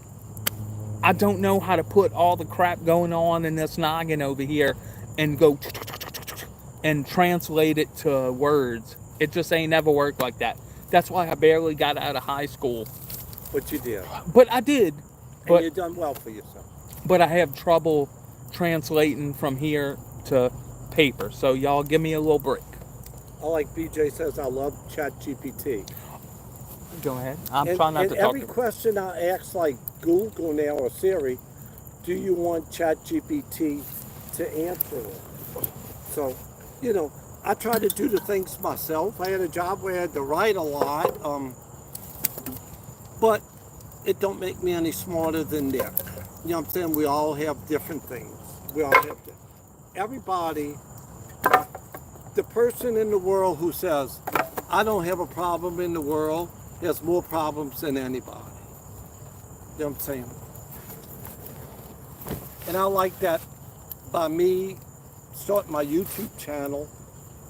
I don't know how to put all the crap going on in this noggin over here and go and translate it to words. It just ain't never worked like that. That's why I barely got out of high school. But you did. But I did. But And you've done well for yourself. But I have trouble translating from here to paper. So y'all give me a little break. I like BJ says, I love ChatGPT. Go ahead. I'm trying not to talk. Every question I ask, like Google now or Siri, do you want ChatGPT to answer it? So, you know, I try to do the things myself. I had a job where I had to write a lot, but it don't make me any smarter than Nick. You know what I'm saying? We all have different things. We all have everybody, the person in the world who says, I don't have a problem in the world, has more problems than anybody. You know what I'm saying? And I like that by me starting my YouTube channel,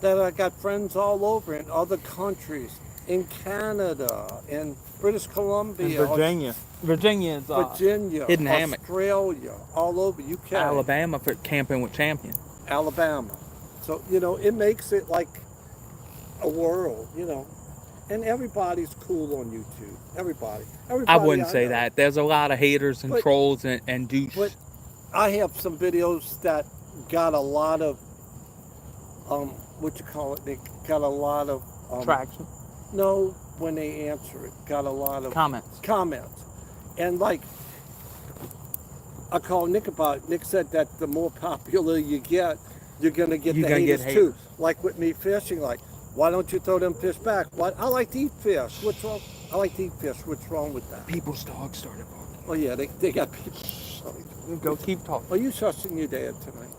that I got friends all over in other countries, in Canada, in British Columbia, Virginia. Virginia Hidden Hammock. Australia, all over, UK. Alabama for Camping with Champion. Alabama. So, you know, it makes it like a world, you know. And everybody's cool on YouTube. Everybody I wouldn't say know. that. There's a lot of haters and trolls and douche. But I have some videos that got a lot of, they got a lot of... traction. No, when they answer it, got a lot of... Comments. And like, I called Nick about it. Nick said that the more popular you get, you're going to get the haters too. Like with me fishing, like, why don't you throw them fish back? What? I like to eat fish. What's wrong? I like to eat fish. What's wrong with that? People's dogs started barking. Oh yeah, they got people. Go keep talking. Are you trusting your dad tonight?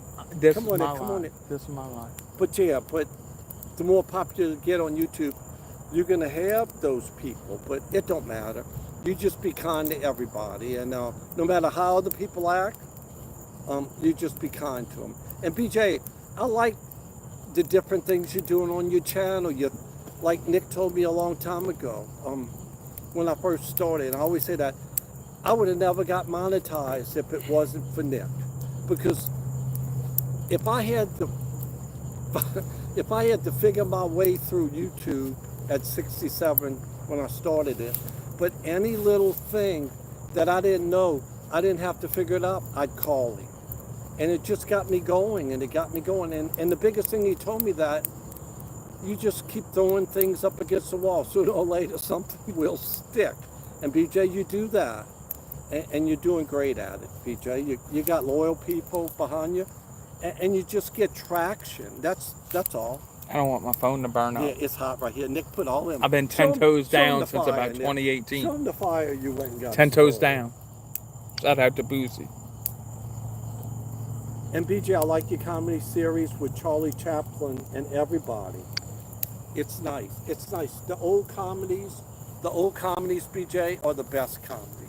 Come on in. This is my life. But yeah, the more popular you get on YouTube, you're gonna have those people. But it don't matter. You just be kind to everybody, and no matter how other people act, you just be kind to them. And BJ, I like the different things you're doing on your channel. Like Nick told me a long time ago, when I first started, I always say that I would have never got monetized if it wasn't for Nick. Because if I had to figure my way through YouTube at 67 when I started it, but any little thing that I didn't know, I didn't have to figure it out, I'd call him. And it just got me going, and it got me going. And the biggest thing he told me that you just keep throwing things up against the wall. Sooner or later, something will stick. And BJ, you do that. And you're doing great at it, BJ. You got loyal people behind you, and you just get traction. That's all. I don't want my phone to burn up. Yeah, it's hot right here. Nick put all in. I've been 10 toes down since about 2018. Show them the fire you went and got. 10 toes down. Shout out to Boozy. And BJ, I like your comedy series with Charlie Chaplin and everybody. It's nice. It's nice. The old comedies, BJ, are the best comedies.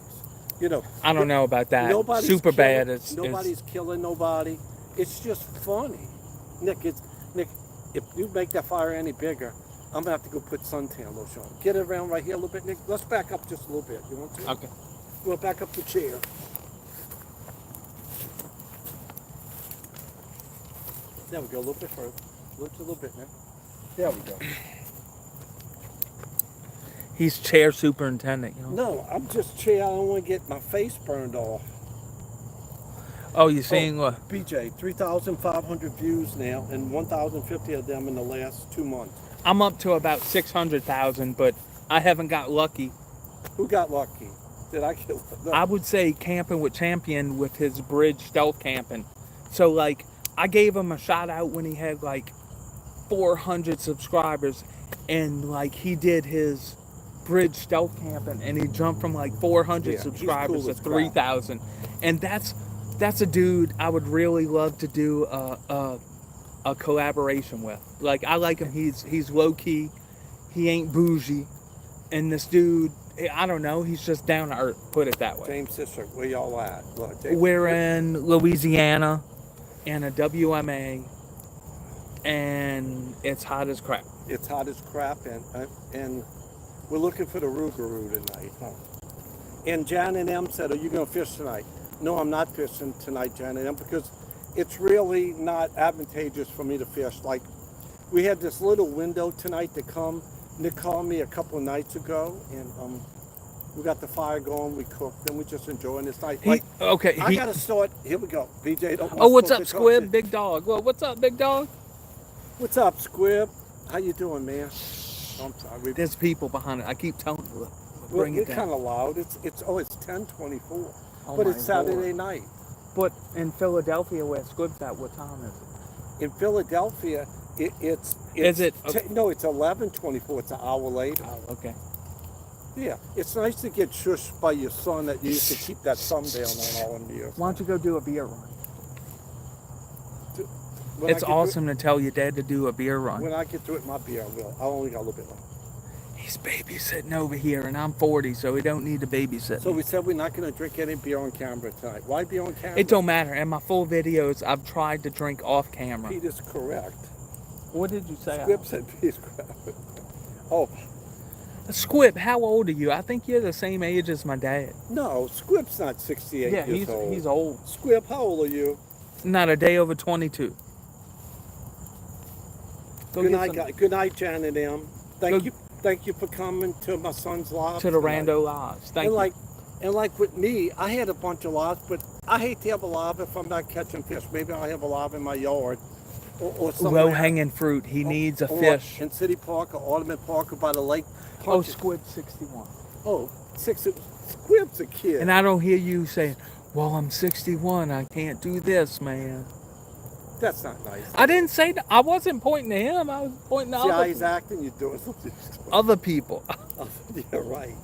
You know. I don't know about that. Super bad. Nobody's killing nobody. It's just funny. Nick, if you make that fire any bigger, I'm gonna have to go put suntan lotion on. Get it around right here a little bit, Nick. Let's back up just a little bit. You want to? Okay. We'll back up the chair. There we go, a little bit further. Lift a little bit now. There we go. He's chair superintendent, you know? No, I'm just chair. I don't want to get my face burned off. Oh, you're seeing what? BJ, 3,500 views now, and 1,050 of them in the last 2 months. I'm up to about 600,000, but I haven't got lucky. Who got lucky? Did I get lucky? No. I would say Camping with Champion with his bridge stealth camping. So, like, I gave him a shout out when he had, like, 400 subscribers, and, like, he did his bridge stealth camping, and he jumped from, like, 400 subscribers to 3,000. And that's a dude I would really love to do a collaboration with. Like, I like him. He's low key. He ain't bougie. And this dude, I don't know. He's just down to earth. Put it that way. James Sister, where y'all at? Look, James, We're in Louisiana, in a WMA, and it's hot as crap. It's hot as crap, and we're looking for the Rougarou tonight. Huh? And Jan and M said, "Are you going to fish tonight?" No, I'm not fishing tonight, Jan and M, because it's really not advantageous for me to fish. Like, we had this little window tonight to come. Nick called me a couple of nights ago, and we got the fire going. We cooked, and we're just enjoying this night. Like, I got to start. Here we go. BJ, don't. Oh, what's up, Squib? Big dog. Well, what's up, big dog? What's up, Squib? How you doing, man? I'm sorry. There's people behind it. I keep telling you. Bring it down. We're kind of loud. It's 10:24, Oh, but it's Saturday Lord. night. But in Philadelphia, where Squib's at, what time is it? In Philadelphia, it's Is it? no, it's 11:24. It's an hour later. Oh, okay. Yeah, it's nice to get shushed by your son that you used to keep that thumb down on all them years. Why don't you go do a beer run? When It's awesome to tell your dad to do a beer run. When I get through it, my beer, I will. I only got a little bit left. He's babysitting over here, and I'm 40, so he don't need to babysit. So we said we're not going to drink any beer on camera tonight. Why beer on camera? It don't matter. In my full videos, I've tried to drink off camera. Pete is correct. What did you say? Squib said Pete is correct. Oh. Squib, how old are you? I think you're the same age as my dad. No, Squib's not 68 years old. Yeah, he's old. Squib, how old are you? Not a day over 22. Good night, Jan and M. Thank you for coming to my son's lodge. To the Rando Lodge. Thank you. And like with me, I had a bunch of lobs, but I hate to have a lob if I'm not catching fish. Maybe I'll have a lob in my yard. Or somewhere. Low-hanging fruit. He needs a fish. In City Park or Alderman Park or by the lake. Oh, Squib 61. Oh, Squib's a kid. And I don't hear you saying, well, I'm 61. I can't do this, man. That's not nice. I didn't say that. I wasn't pointing to him. I was pointing to See other how he's people. acting? You're doing something. Other people. Yeah, right.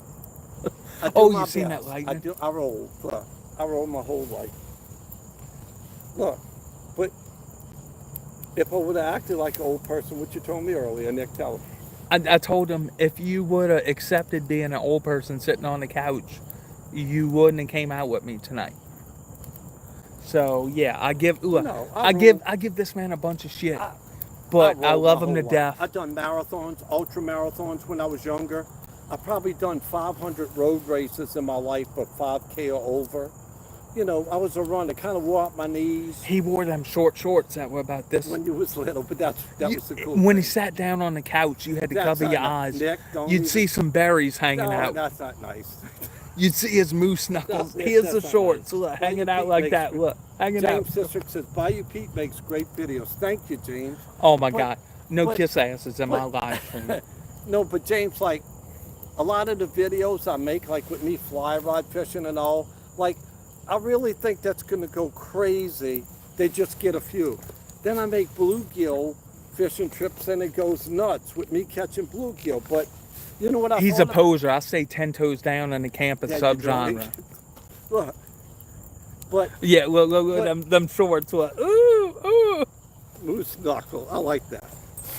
Oh, you seen that lightning? I roll my whole life. Look, but if I would have acted like an old person, what you told me earlier, Nick, tell him. I told him if you would have accepted being an old person sitting on the couch, you wouldn't have came out with me tonight. So yeah, I give this man a bunch of shit, but I love him to death. I've done marathons, ultra marathons when I was younger. I've probably done 500 road races in my life, but 5K or over. You know, I was a runner, kind of wore out my knees. He wore them short shorts that were about this. When you was little, but that was the cool When thing. he sat down on the couch, you had to cover your eyes. Nick, You'd see some berries hanging out. That's not nice. You'd see his moose knuckles. No, Here's the that's not shorts. nice. Look, hanging out like that. Look, hanging out. James Sister says, Bayoupete makes great videos. Thank you, James. Oh my God. No kiss asses in my live stream. No, but James, like, a lot of the videos I make, like with me fly rod fishing and all, like, I really think that's going to go crazy. They just get a few. Then I make bluegill fishing trips and it goes nuts with me catching bluegill. But you know what He's a poser. I stay 10 toes down in the campus subgenre. Look. But yeah, look, them shorts. Look. Ooh. Moose knuckle. I like that.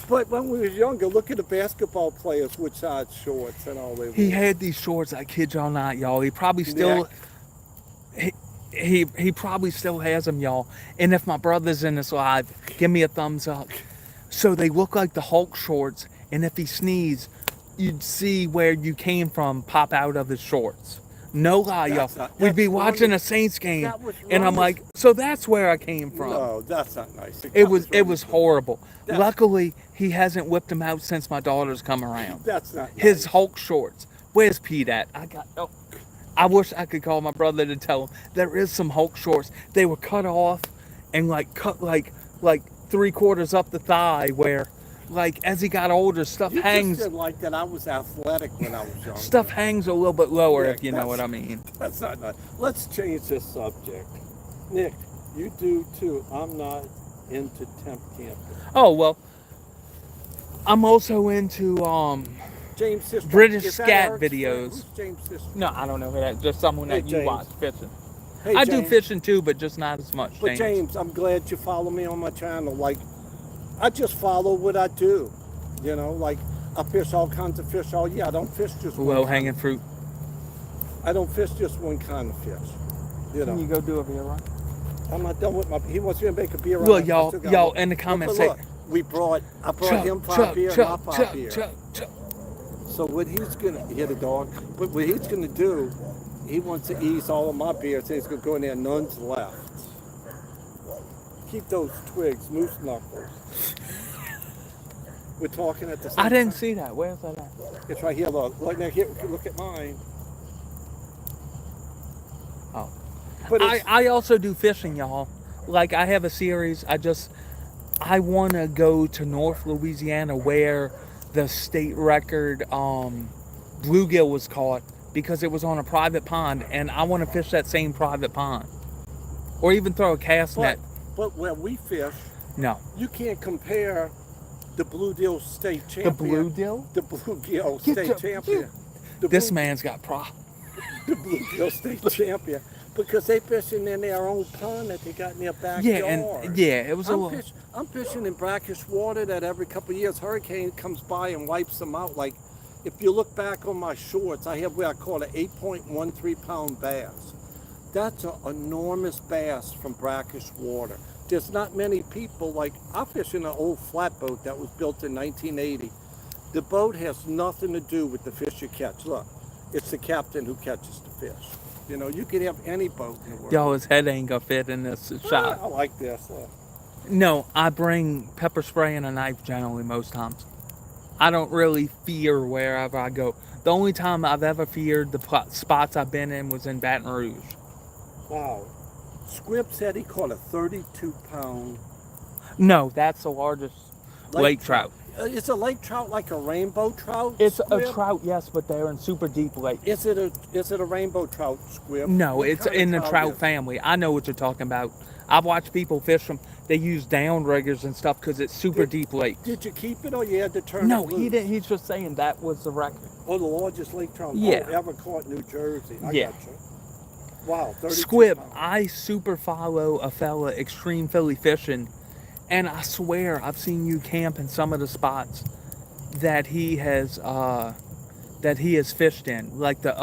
But when we were younger, look at the basketball players with size shorts and all that. He had these shorts, I kid y'all not, y'all. He probably still... He probably still has them, y'all. And if my brother's in this live, give me a thumbs up. So they look like the Hulk shorts, and if he sneezed, you'd see where you came from pop out of his shorts. No lie, y'all. We'd be watching a Saints game, and I'm like, so that's where I came from. No, that's not nice. It was horrible. Luckily, he hasn't whipped them out since my daughter's come around. That's not nice. His Hulk shorts. Where's Pete at? I wish I could call my brother to tell him there is some Hulk shorts. They were cut off and cut like 3/4 up the thigh where, like, as he got older, stuff hangs. You just did like that. I was athletic when I was young. Stuff hangs a little bit lower, if you know what I mean. That's not nice. Let's change this subject. Nick, you do too. I'm not into temp camping. Oh, well, I'm also into James Sister. British scat videos. Who's James Sister? No, I don't know who that is. Just someone that you watch fishing. Hey, I James. do fishing too, but just not as much. But James, I'm glad you follow me on my channel. Like, I just follow what I do. You know, like I fish all kinds of fish all year. I don't fish just one Low kind hanging of- fruit. I don't fish just one kind of fish. You know, Can you go do a beer run? I'm not done with my. He wants me to make a beer. Look, run. I y'all, still got y'all one. in the Look, comments look, say, I brought him 5 beer and my 5 beer. Chuck. So what he's gonna hear the dog, but what he's gonna do, he wants to ease all of my beers, and he's gonna go in there. None's left. Keep those twigs, moose knuckles. We're talking at the same I didn't time. see that. Where's that at? It's right here. Look now. Here, look at mine. Oh. But it's, I also do fishing, y'all. Like, I have a series. I want to go to North Louisiana where the state record bluegill was caught because it was on a private pond, and I want to fish that same private pond. Or even throw a cast net. but where we fish, No. you can't compare the bluegill state The champion. bluegill? The bluegill Get state your- champion. The This blue- man's got prop. the bluegill state champion, because they fishing in their own pond that they got in their backyard. Yeah, and yeah, it was a little. I'm fishing in brackish water that every couple of years hurricane comes by and wipes them out. Like, if you look back on my shorts, I have what I call an 8.13 pound bass. That's an enormous bass from brackish water. There's not many people, like, I fish in an old flatboat that was built in 1980. The boat has nothing to do with the fish you catch. Look, it's the captain who catches the fish. You know, you could have any boat in the world. Y'all, his head ain't gonna fit in this shot. I like this. Look. No, I bring pepper spray and a knife generally most times. I don't really fear wherever I go. The only time I've ever feared the spots I've been in was in Baton Rouge. Wow. Squib said he caught a 32 pound No, that's the largest lake trout. Is a lake trout like a rainbow trout? It's a squib? trout, yes, but they're in super deep lake. Is it a rainbow trout squib? No, What it's kind of in the trout is it? family. I know what you're talking about. I've watched people fish them. They use downriggers and stuff because it's super deep lake. Did you keep it or you had to turn No, it loose? he didn't. He's just saying that was the record. Oh, the largest lake trout Yeah. ever caught in New Jersey. I Yeah. gotcha. Wow, 32 Squib, pounds. I super follow a fella, Extreme Philly Fishing, and I swear I've seen you camp in some of the spots that he has fished in, like the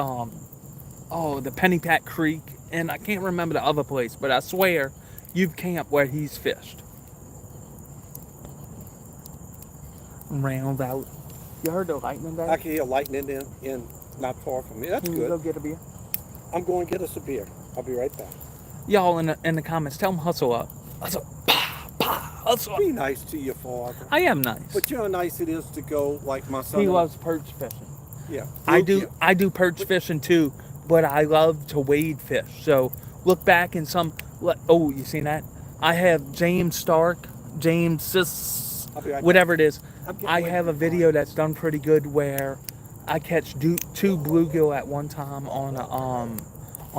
Pennypack Creek, and I can't remember the other place, but I swear you've camped where he's fished. Round out. You heard the lightning I back? can hear lightning in not far from me. That's Can you go good. get a beer? I'm going to get us a beer. I'll be right back. Y'all in the comments, tell him hustle up. Hustle. Hustle up. Be nice to your father. I am nice. But you know how nice it is to go like my son. He loves perch fishing. Yeah. I Bluegill. do perch fishing too, but I love to wade fish. So look back in some. Oh, you seen that? I have James Stark, I'll be right whatever it is. I'm getting I ready have to a video that's done pretty good where I catch two bluegill at one time on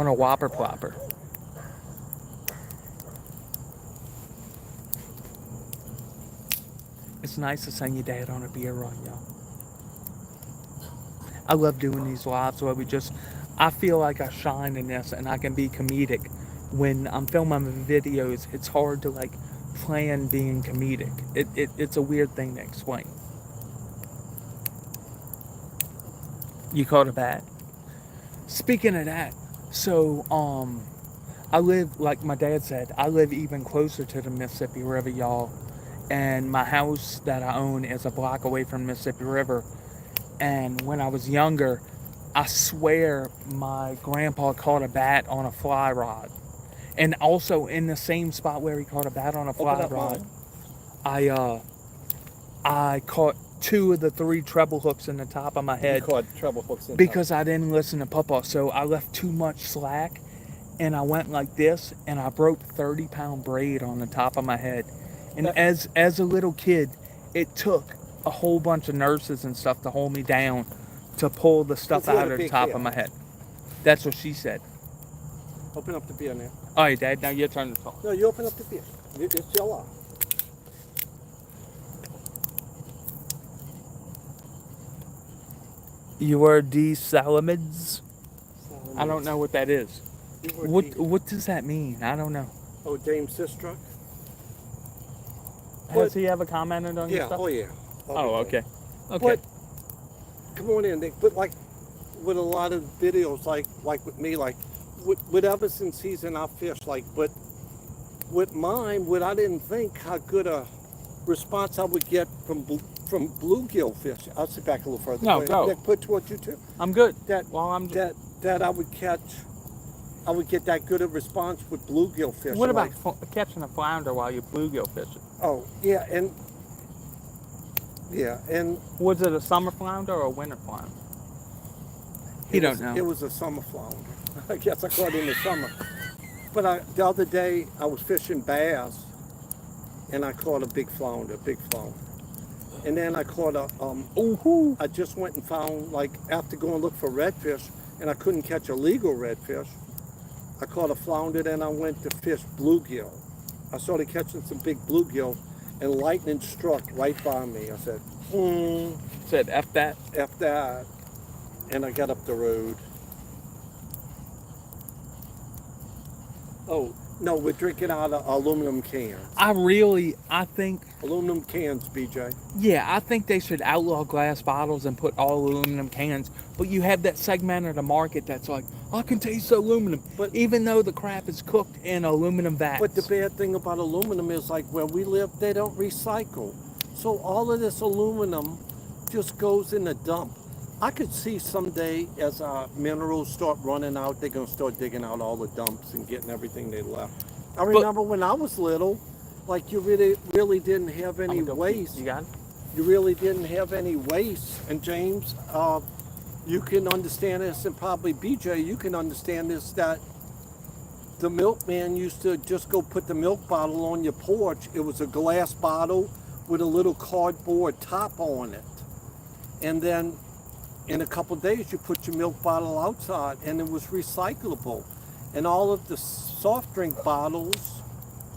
a whopper plopper. It's nice to send your dad on a beer run, y'all. I love doing these lives where I feel like I shine in this and I can be comedic. When I'm filming videos, it's hard to like plan being comedic. It's a weird thing to explain. You caught a bat. Speaking of that, so I live, like my dad said, I live even closer to the Mississippi River, y'all. And my house that I own is a block away from the Mississippi River. And when I was younger, I swear my grandpa caught a bat on a fly rod. And also in the same spot where he caught a bat on a fly up rod, mine. I caught 2 of the 3 treble hooks in the top of my head You caught treble hooks in because I didn't listen to Papa. So I left too much slack and I went like this and I broke 30-pound braid on the top of my head. And as a little kid, it took a whole bunch of nurses and stuff to hold me down to pull the stuff Let's out let it of the be top clear. of my head. That's what she said. Open up the beer now. All right, Dad, now your turn to talk. No, you open up the beer. It's your lot. You were D. Salamids? I don't know what that is. What does that mean? I don't know. Oh, Dame Sistruck? Has he ever commented on your Yeah, stuff? oh yeah. Oh, okay. Okay. But come on in, Nick. But like with a lot of videos, like with me, like with ever since season I fish, like, but with mine, what I didn't think how good a response I would get from bluegill fish. I'll sit back a little further. No, go. Nick, put towards you too. I'm good. That Well, I'm that I would catch. I would get that good a response with bluegill fish. What about catching a flounder while you're bluegill fishing? Oh yeah, and Was it a summer flounder or a winter flounder? He don't know. It was a summer flounder. I guess I caught it in the summer. But the other day I was fishing bass, and I caught a big flounder, And then I caught a Ooh-hoo. I just went and found, like, after going look for redfish, and I couldn't catch a legal redfish. I caught a flounder, then I went to fish bluegill. I started catching some big bluegill, and lightning struck right by me. I said, Said F that. F that. And I got up the road. Oh, no, we're drinking out of aluminum cans. I think, Aluminum cans, BJ. yeah, I think they should outlaw glass bottles and put all aluminum cans. But you have that segment of the market that's like, I can taste aluminum. But even though the crap is cooked in aluminum vats. But the bad thing about aluminum is, like, where we live, they don't recycle. So all of this aluminum just goes in the dump. I could see someday as our minerals start running out, they're going to start digging out all the dumps and getting everything they left. I remember when I was little, like, you really didn't have any waste. You got it? You really didn't have any waste. And James, you can understand this, and probably BJ, you can understand this, that the milkman used to just go put the milk bottle on your porch. It was a glass bottle with a little cardboard top on it. And then in a couple of days, you put your milk bottle outside, and it was recyclable. And all of the soft drink bottles,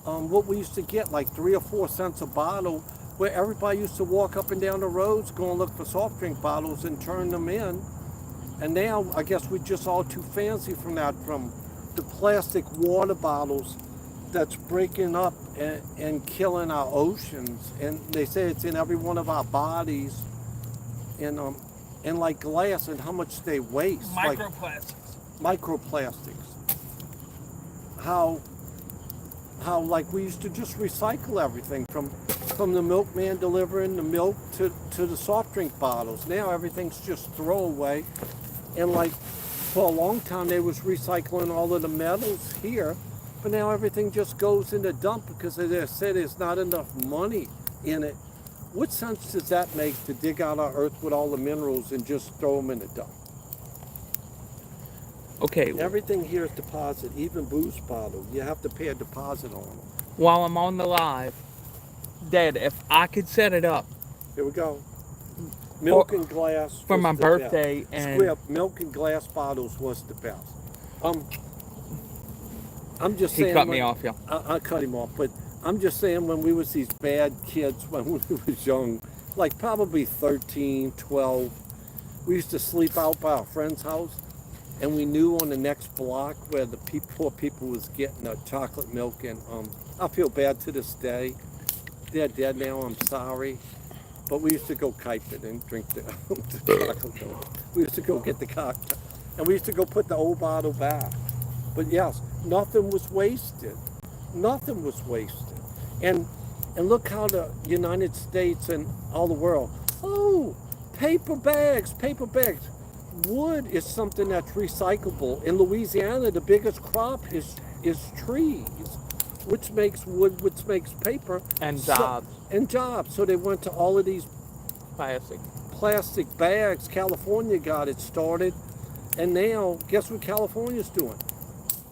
what we used to get, like 3 or 4 cents a bottle, where everybody used to walk up and down the roads, go and look for soft drink bottles and turn them in. And now, I guess we're just all too fancy from that, from the plastic water bottles that's breaking up and killing our oceans. And they say it's in every one of our bodies. And like glass, and how much they waste. Microplastics. Like microplastics. How like we used to just recycle everything from the milkman delivering the milk to the soft drink bottles. Now everything's just throwaway. And like for a long time they was recycling all of the metals here, but now everything just goes in the dump because they said there's not enough money in it. What sense does that make, to dig out our earth with all the minerals and just throw them in the dump? Okay. Everything here is deposit, even booze bottle. You have to pay a deposit on them. While I'm on the live, Dad, if I could set it up. Here we go. Milk and glass for my birthday, and milk and glass bottles was the best. I'm just saying. He cut me off, yeah. I cut him off, but I'm just saying, when we was these bad kids when we was young, like probably 13, 12, we used to sleep out by our friend's house, and we knew on the next block where the poor people was getting a chocolate milk, and I feel bad to this day. They're dead now, I'm sorry. But we used to go kite it and drink the chocolate milk. We used to go get the cocktail, and we used to go put the old bottle back. But yes, nothing was wasted. Nothing was wasted. And look how the United States and all the world, paper bags. Wood is something that's recyclable. In Louisiana, the biggest crop is trees, which makes wood, which makes paper. And jobs. So they went to all of these plastic bags. California got it started. And now, guess what California's doing?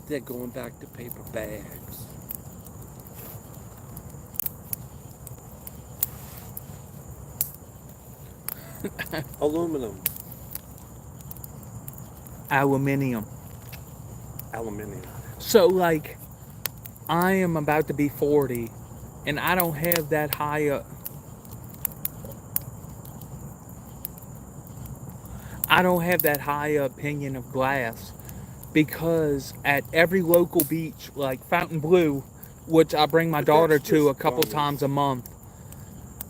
They're going back to paper bags. Aluminum. Aluminium. So, like, I am about to be 40, and I don't have that high up. I don't have that high opinion of glass, because at every local beach, like Fountain Blue, which I bring my daughter to a couple times a month,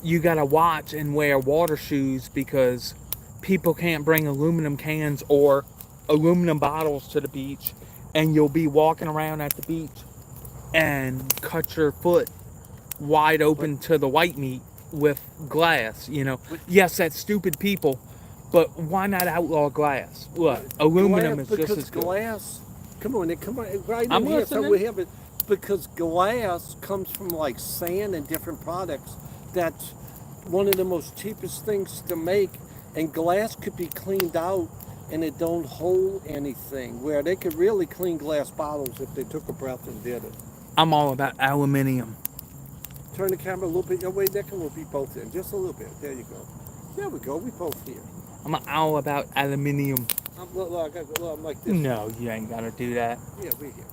you gotta watch and wear water shoes because people can't bring aluminum cans or aluminum bottles to the beach, and you'll be walking around at the beach and cut your foot wide open to the white meat with glass, you know. Yes, that's stupid people, but why not outlaw glass? Look, aluminum is just as good. Glass, come on, right I'm in here. listening. So we have it because glass comes from like sand and different products. That's one of the most cheapest things to make, and glass could be cleaned out and it don't hold anything. Where they could really clean glass bottles if they took a breath and did it. I'm all about aluminium. Turn the camera a little bit your way, Nick, and we'll be both in. Just a little bit. There you go. There we go. We both here. I'm all about aluminium. Look, I'm like this. No, you ain't gotta do that. Yeah, we're here.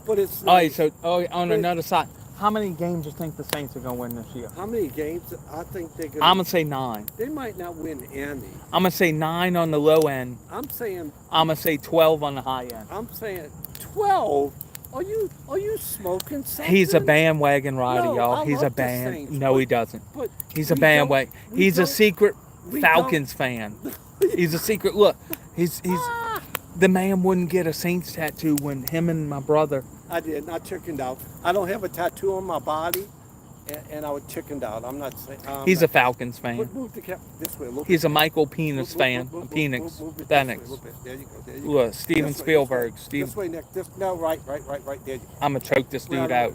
But it's All right, so on another side, how many games do you think the Saints are gonna win this year? how many games? I think they're gonna. I'm gonna say 9. They might not win any. I'm gonna say 9 on the low end. I'm saying I'm gonna say 12 on the high end. 12. Are you smoking something? He's a bandwagon rider, No, y'all. I He's a love the band. Saints, No, but- he doesn't. But He's a we bandwagon. don't- we He's a don't- secret we Falcons fan. He's a secret. Look, he's the man wouldn't get a Saints tattoo when him and my brother. I did. I chickened out. I don't have a tattoo on my body, and I would chickened out. I'm not saying. He's a Falcons fan. Move the cap this way a little bit. He's a Michael Penis fan. Move it Penix. this way a Penix. little bit. There you go. There you go. Look, Steven This way, Spielberg. This Steve, way, Nick. No, right. There you go. I'm gonna choke this dude out.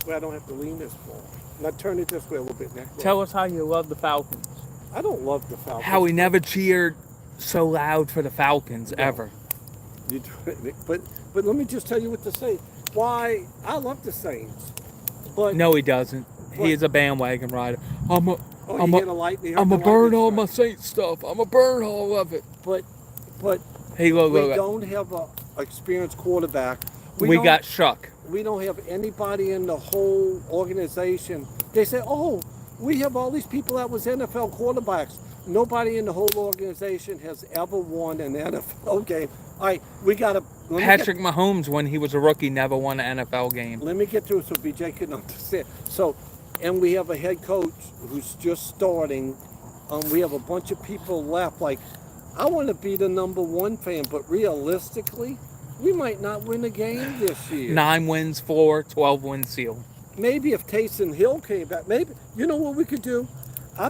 Where I don't have to lean this far. Now turn it this way a little bit, Nick. Tell us how you love the Falcons. I don't love the Falcons. How we never cheered so loud for the Falcons ever. You do it, Nick. But let me just tell you what to say. Why I love the Saints, but No, he doesn't. He is a bandwagon rider. I'm a burn all my Saints stuff. I'm a burn all of it. But Hey, look. we don't have a experienced quarterback. We don't- got Shuck. We don't have anybody in the whole organization. They say, "Oh, we have all these people that was NFL quarterbacks." Nobody in the whole organization has ever won an NFL game. All right, we got to. Patrick Mahomes, when he was a rookie, never won an NFL game. Let me get through so BJ can understand. So, and we have a head coach who's just starting. We have a bunch of people left. Like, I want to be the #1 fan, but realistically, we might not win a game this year. 9 wins floor, 12 wins seal. Maybe if Taysom Hill came back, maybe, you know what we could do?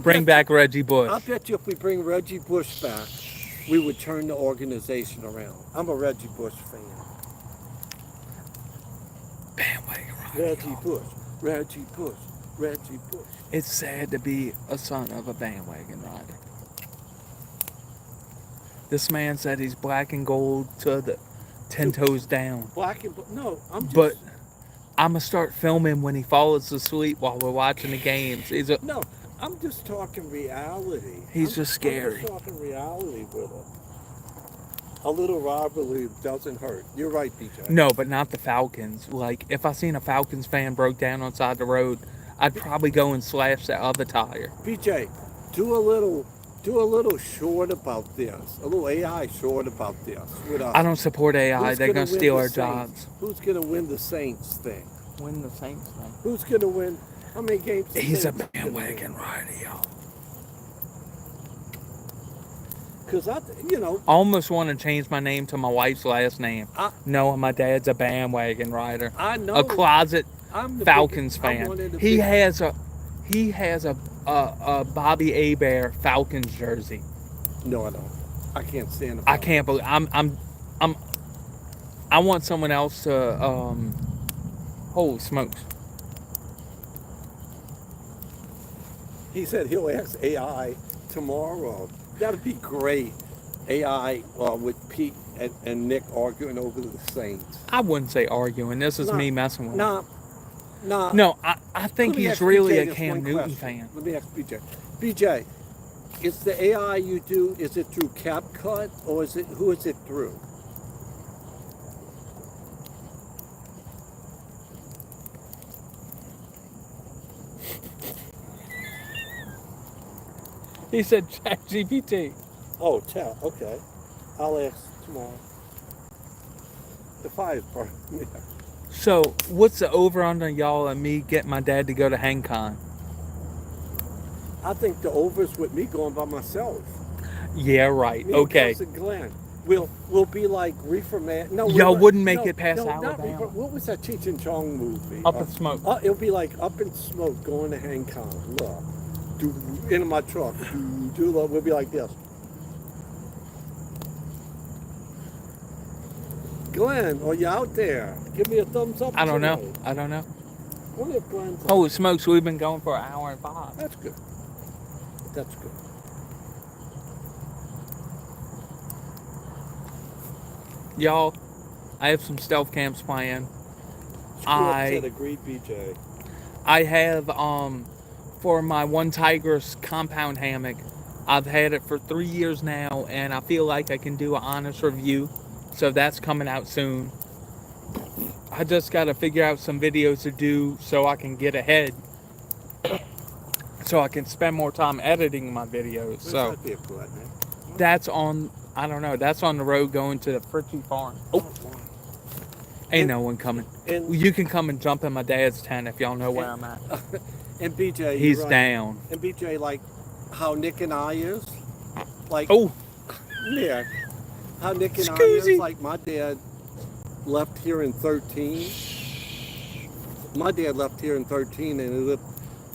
Bring back Reggie Bush. I bet you if we bring Reggie Bush back, we would turn the organization around. I'm a Reggie Bush fan. Bandwagon rider. Reggie Bush. It's sad to be a son of a bandwagon rider. This man said he's black and gold to the 10 toes down. Black and no, I'm just. But I'm going to start filming when he falls asleep while we're watching the games. No, I'm just talking reality. He's just scary. I'm just talking reality with him. A little rivalry doesn't hurt. You're right, BJ. No, but not the Falcons. Like, if I seen a Falcons fan broke down on side of the road, I'd probably go and slash that other tire. BJ, do a little short about this. A little AI short about this with us. I don't support AI. They're going to win steal the our Saints? jobs. Who's going to win the Saints thing? Win the Saints thing. Who's going to win? How many games? the He's a Saints gonna win? bandwagon rider, y'all. Because I almost want to change my name to my wife's last name. No, my dad's a bandwagon rider. I know. A closet I'm the Falcons I'm one fan. of the He big- has a Bobby Hebert Falcons jersey. No, I don't. I can't stand it. I can't believe I want someone else to holy smokes. He said he'll ask AI tomorrow. That'd be great. AI with Pete and Nick arguing over the Saints. I wouldn't say arguing. This is me messing with him. Nah. No, I think Let me he's ask really BJ a this Cam one Newton question. fan. Let me ask BJ. BJ, is the AI you do, is it through CapCut or who is it through? He said ChatGPT. Oh, chat. Okay. I'll ask tomorrow. The fire's burning. Yeah. So, what's the over under y'all and me getting my dad to go to HangCon? I think the over's with me going by myself. Yeah, right. Me and Okay. Cousin Glenn. We'll be like Reefer Man. No, Y'all wouldn't make no, it past no, not Alabama. Reefer. What was that Cheech and Chong movie? Up in smoke. It'll be like Up in Smoke going to Hang Kong. Look, into my truck. We'll be like this. Glenn, are you out there? Give me a thumbs up. I don't know. tonight. I don't know. Wonder if Glenn's out. Holy smokes, we've been going for 1 hour and 5. That's good. That's good. Y'all, I have some stealth camps planned. Said agreed, BJ. I have for my One Tigers compound hammock. I've had it for 3 years now, and I feel like I can do an honest review. So that's coming out soon. I just got to figure out some videos to do so I can get ahead. So I can spend more time editing my videos. So Where's that vehicle at, man? that's on, I don't know, that's on the road going to the Fritchie farm. Oh, ain't no one coming. And You can come and jump in my dad's tent if y'all know where I'm at. and BJ, He's you're right. down. And BJ, like how Nick and I is, like Oh, Nick, how Nick and I Scoozy. is, like my dad left here in 13. My dad left here in 13, and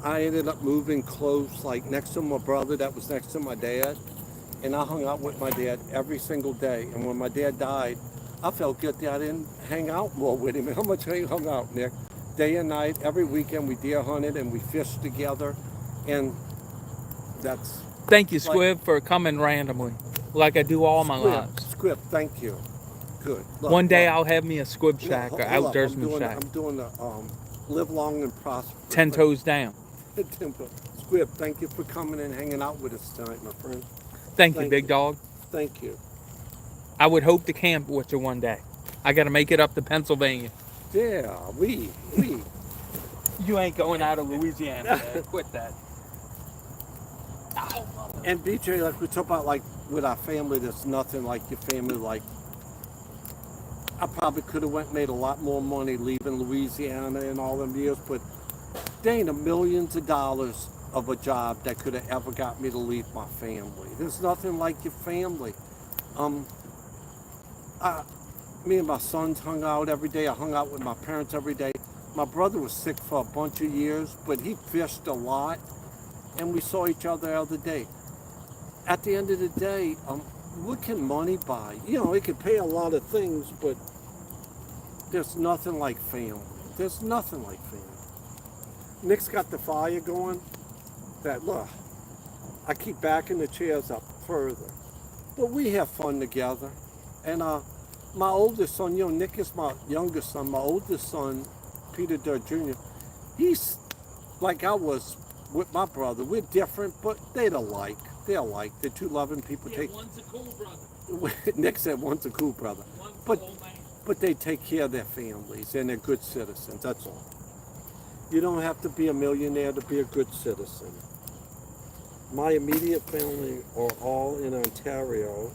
I ended up moving close, like next to my brother that was next to my dad, and I hung out with my dad every single day. And when my dad died, I felt guilty I didn't hang out more with him. How much I hung out, Nick? Day and night, every weekend we deer hunted and we fished together, and that's thank you, like- Squib, for coming randomly, like I do all my lives. Squib, thank you. Good. Look, One day look. I'll have me a Squib Look, shack or hold up. Outdurrsman shack. I'm doing the live long and prosper. 10 toes down. Squib, thank you for coming and hanging out with us tonight, my friend. Thank you, Thank big you. dog. Thank you. I would hope to camp with you one day. I got to make it up to Pennsylvania. Yeah, we. You ain't going out of Louisiana, man. Quit that. And BJ, like we talk about, like with our family, there's nothing like your family. Like I probably could have went and made a lot more money leaving Louisiana and all them years, but there ain't a millions of dollars of a job that could have ever got me to leave my family. There's nothing like your family. Me and my sons hung out every day. I hung out with my parents every day. My brother was sick for a bunch of years, but he fished a lot, and we saw each other the other day. At the end of the day, what can money buy? You know, it can pay a lot of things, but there's nothing like family. There's nothing like family. Nick's got the fire going. Look, I keep backing the chairs up further, but we have fun together. And my oldest son, you know, Nick is my youngest son. My oldest son, Peter Durr Jr., he's like I was with my brother. We're different, but they're alike. They're alike. They're two loving people. Yeah, one's a cool brother. Nick said one's a cool brother. One's But- a cool man. But they take care of their families, and they're good citizens, that's all. You don't have to be a millionaire to be a good citizen. My immediate family are all in Ontario.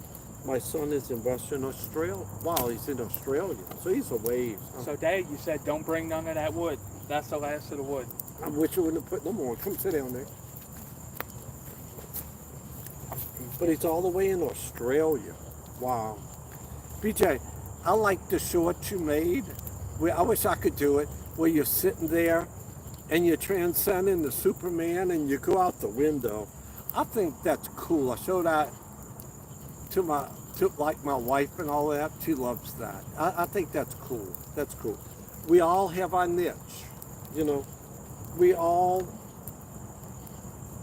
My son is in Western Australia. Wow, he's in Australia, so he's a waves. So, Dad, you said don't bring none of that wood. That's the last of the wood. I wish you wouldn't have put no more. Come sit down there. But he's all the way in Australia. Wow. BJ, I like the short you made. I wish I could do it. Where you're sitting there and you're transcending the Superman and you go out the window. I think that's cool. I show that to my wife and all that. She loves that. I think that's cool. That's cool. We all have our niche, you know. We all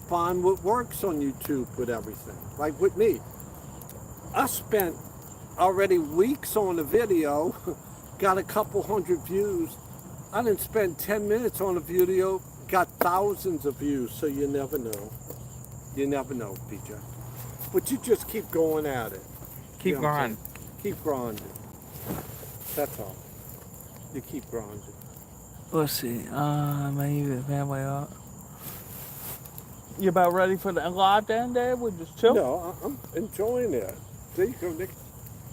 find what works on YouTube with everything. Like with me, I spent already weeks on a video, got a couple hundred views. I didn't spend 10 minutes on a video, got thousands of views, so you never know. You never know, PJ. But you just keep going at it. Keep You know what I'm grinding. saying? Keep grinding. That's all. You keep grinding. Let's see. Maybe the family up. You about ready for the live then, Dad? We'll just chill. No, I'm enjoying it. There you go, Nick.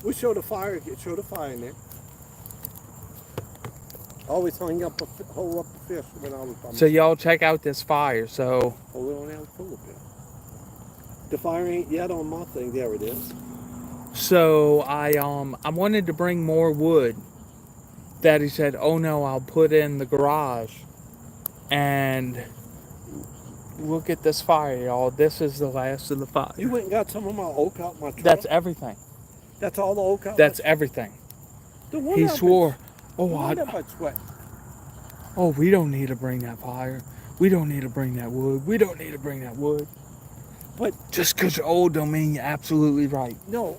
We'll show the fire. Show the fire, Nick. Always hung up hold up a fish when I was by So y'all check out this fire. So hold it on out full of it. The fire ain't yet on my thing. There it is. I wanted to bring more wood. Daddy said, "Oh no, I'll put in the garage." And look at this fire, y'all. This is the last of the fire. You went and got some of my oak out my truck. That's everything. That's all the oak out. That's everything. He swore. Sweat. Oh, we don't need to bring that fire. We don't need to bring that wood. We don't need to bring that wood. But just because you're old don't mean you're absolutely right. No,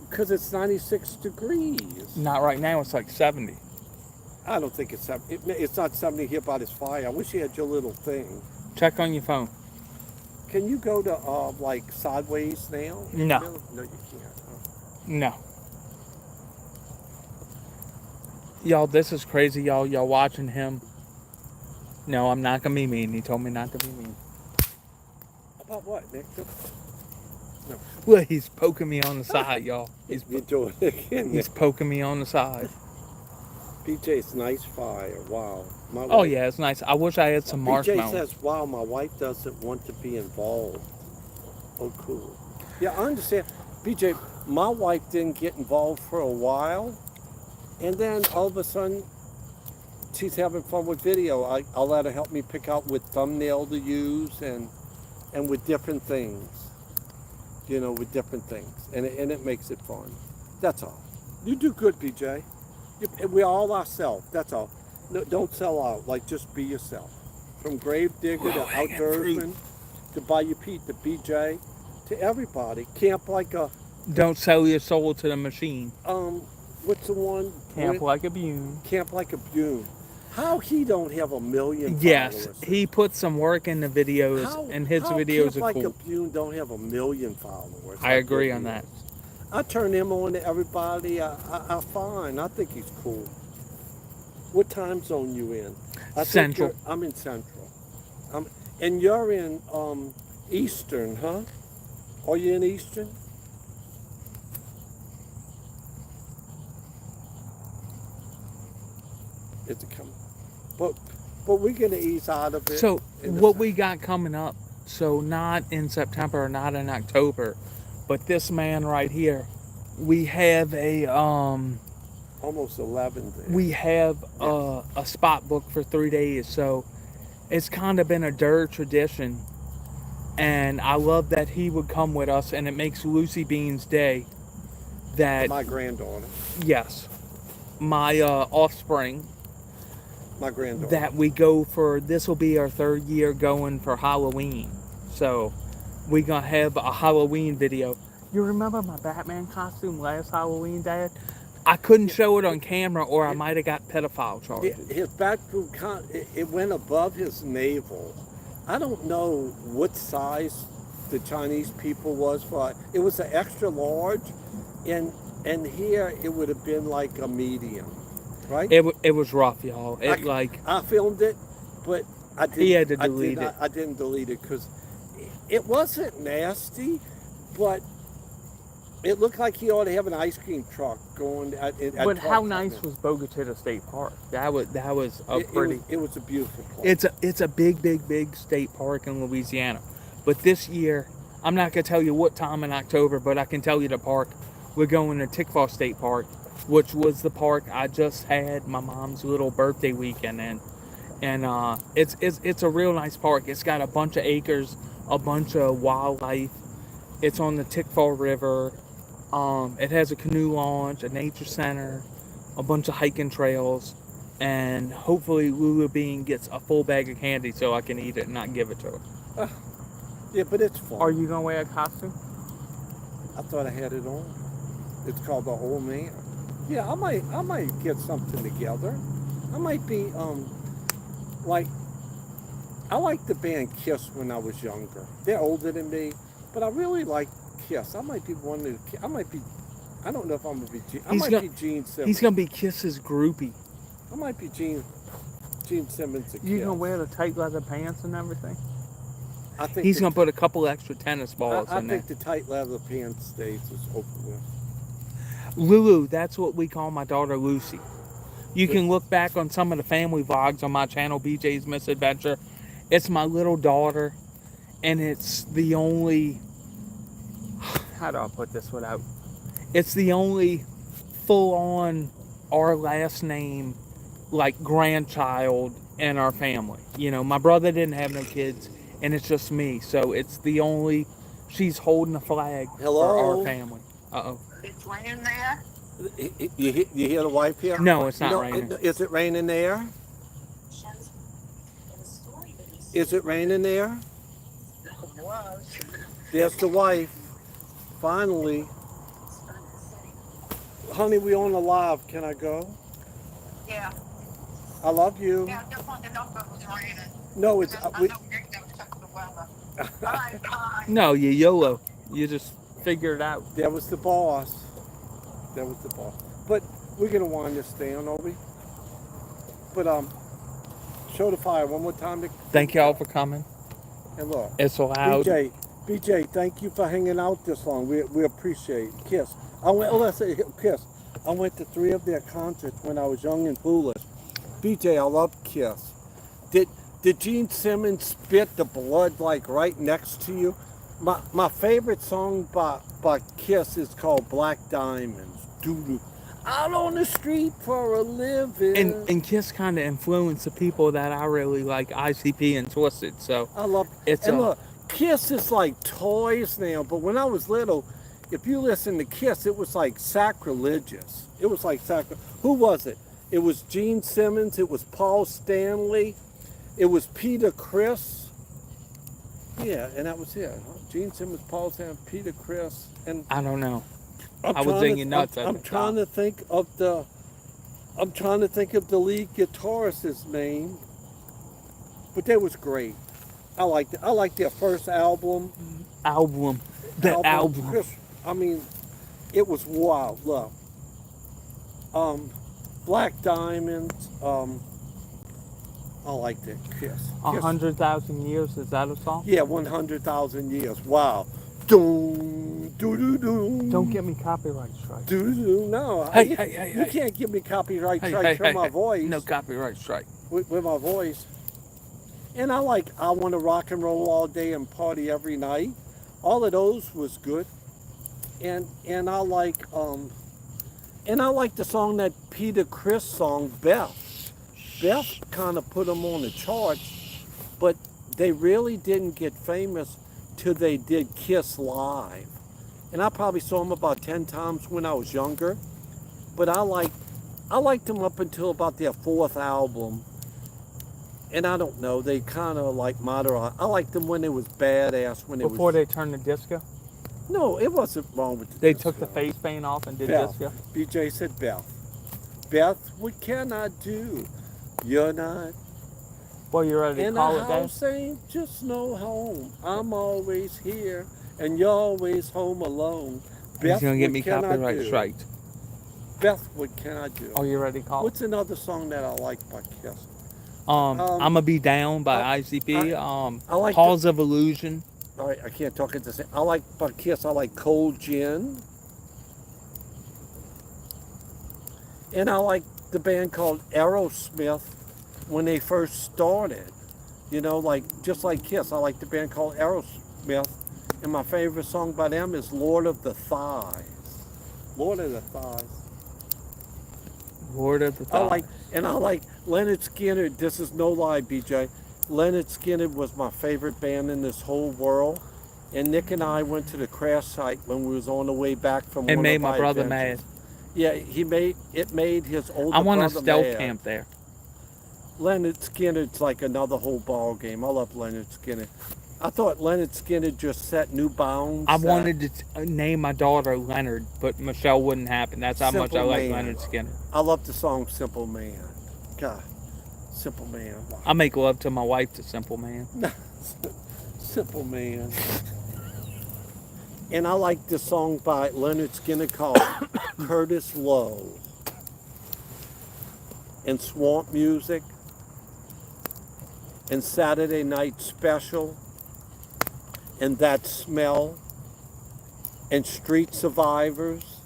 because it's 96 degrees. Not right now. It's like 70. I don't think it's 70. It's not 70 here by this fire. I wish you had your little thing. Check on your phone. Can you go to like sideways now? No. No, you can't. No. Y'all, this is crazy, y'all. Y'all watching him. No, I'm not gonna be mean. He told me not to be mean. About what, Nick? No. Well, he's poking me on the side, y'all. You're doing it again. He's poking me on the side. BJ's nice fire. Wow. Oh yeah, it's nice. I wish I had some marshmallows. BJ says, "Wow, my wife doesn't want to be involved." Oh, cool. Yeah, I understand. BJ, my wife didn't get involved for a while, and then all of a sudden, she's having fun with video. I'll let her help me pick out what thumbnail to use and with different things. You know, with different things, and it makes it fun. That's all. You do good, BJ. We're all ourselves. That's all. No, don't sell out. Like, just be yourself. From Grave Digger to Outdurrsman to Bayoupete to BJ to everybody. Camp like a... Don't sell your soul to the machine. What's the one? Camp like a Bune. Camp like a Bune. How he don't have 1 million yes, followers? he put some work in the videos, and his videos are Camp cool. like a Bune don't have 1 million followers. I agree on that. I turn him on to everybody. I find. I think he's cool. What time zone you in? Central. I'm in Central. And you're in Eastern, huh? Are you in Eastern? It's a coming. But we're gonna ease out of it. So what we got coming up? So not in September or not in October, but this man right here, we have a almost 11 days. We have a spot booked for 3 days, so it's kind of been a tradition, and I love that he would come with us, and it makes Lucy Bean's day. That my granddaughter. Yes, my offspring. My granddaughter. That we go for. This will be our 3rd year going for Halloween, so we gonna have a Halloween video. You remember my Batman costume last Halloween, Dad? I couldn't show it on camera, or I might have got pedophile charges. His back boot, it went above his navel. I don't know what size the Chinese people was for. It was an extra large, and here it would have been like a medium, right? It was rough, y'all. I filmed it, but I didn't. He had to delete it. I didn't delete it because it wasn't nasty, but it looked like he ought to have an ice cream truck going. But how nice was Bayoupete State Park? That was a pretty. It was a beautiful park. It's a big state park in Louisiana. But this year, I'm not gonna tell you what time in October, but I can tell you the park. We're going to Tickfaw State Park, which was the park I just had my mom's little birthday weekend in, and it's a real nice park. It's got a bunch of acres, a bunch of wildlife. It's on the Tickfaw River. It has a canoe launch, a nature center, a bunch of hiking trails, and hopefully Lulu Bean gets a full bag of candy so I can eat it and not give it to her. Yeah, but it's fun. Are you gonna wear a costume? I thought I had it on. It's called the Old Man. Yeah, I might get something together. I might be like, I liked the band Kiss when I was younger. They're older than me, but I really like Kiss. I might be one of the. I don't know if I'm gonna be. I might be Gene Simmons. He's gonna be Kiss's groupie. I might be Gene Simmons. You gonna wear the tight leather pants and everything? I think he's gonna put a couple extra tennis balls in there. I think the tight leather pants stays is over with. Lulu, that's what we call my daughter Lucy. You can look back on some of the family vlogs on my channel, BJ's Misadventure. It's my little daughter, and it's the only, how do I put this without, it's the only full-on our last name, like, grandchild in our family. You know, my brother didn't have no kids, and it's just me. So it's the only, she's holding a flag Hello? for our family. Uh-oh. It's raining there? You hear the wife here? No, it's not raining. Is it raining there? Is it raining there? It was. There's the wife. Finally. Honey, we on the live. Can I go? Yeah. I love you. Yeah, I just wanted to know if it was raining. No, it's... I know we didn't check the weather. All right, bye. No, you YOLO. You just figure it out. That was the boss. That was the boss. But we're going to wind this down, are we? But, show the fire one more time. Thank y'all for coming. And look. It's loud. BJ, thank you for hanging out this long. We appreciate it. Kiss. Kiss. I went to 3 of their concerts when I was young and foolish. BJ, I love Kiss. Did Gene Simmons spit the blood like right next to you? My favorite song by Kiss is called Black Diamonds. Doo-doo. Out on the street for a living. And Kiss kind of influenced the people that I really like, ICP and Twisted. So I love it's. And look, Kiss is like toys now, but when I was little, if you listen to Kiss, it was like sacrilegious. It was like Who was it? It was Gene Simmons. It was Paul Stanley. It was Peter Criss. Yeah, and that was it. Gene Simmons, Paul Stanley, Peter Criss, and I don't know. I was thinking nuts. I'm trying to think of the lead guitarist's name, but that was great. I liked it. I liked their first album. The album. I mean, it was wild. Look, Black Diamonds. I liked it. Kiss. 100,000 Years. Is that a song? Yeah, 100,000 years. Wow. Doom, doo doo doo. Don't get me copyright strike. Doo doo. No. Hey. You can't give me copyright Hey, strike for my voice. No copyright strike. With my voice. And I want to rock and roll all day and party every night. All of those was good. And I like the song that Peter Criss song, Beth. Beth kind of put them on the charts, but they really didn't get famous till they did Kiss live. And I probably saw them about 10 times when I was younger. But I liked them up until about their 4th album. And I don't know, they kind of like moderate. I liked them when it was badass. Before they turned to disco? No, it wasn't wrong with the They disco. took the face paint off and did Beth. disco? BJ said Beth. Beth, what can I do? You're not Well, you ready to in call a it day? house ain't just no home. I'm always here, and you're always home alone. He's Beth, gonna get what me can I copyright do? striked. Beth, what can I do? Are you ready to call What's another song that I like by Kiss? it? I'm gonna be down by ICP. I like Halls of Illusion. All right, I can't talk at the same. I like by Kiss. I like Cold Gin, and I like the band called Aerosmith when they first started. You know, just like Kiss. I like the band called Aerosmith, and my favorite song by them is "Lord of the Thighs." Lord of the Thighs. Lord of the Thighs. I like Leonard Skinner. This is no lie, BJ. Leonard Skinner was my favorite band in this whole world. And Nick and I went to the crash site when we was on the way back from It one made of my brother mad. adventures. Yeah, it made his older I want a brother stealth mad. camp there. Leonard Skinner's like another whole ball game. I love Leonard Skinner. I thought Leonard Skinner just set new bounds. I wanted to name my daughter Leonard, but Michelle wouldn't happen. That's how much I Simple like Man. Leonard Skinner. I love the song Simple Man. God, Simple Man. Wow. I make love to my wife to Simple Man. Simple Man. And I like the song by Leonard Skinner called Curtis Lowe. And Swamp Music. And Saturday Night Special. And That Smell. And Street Survivors.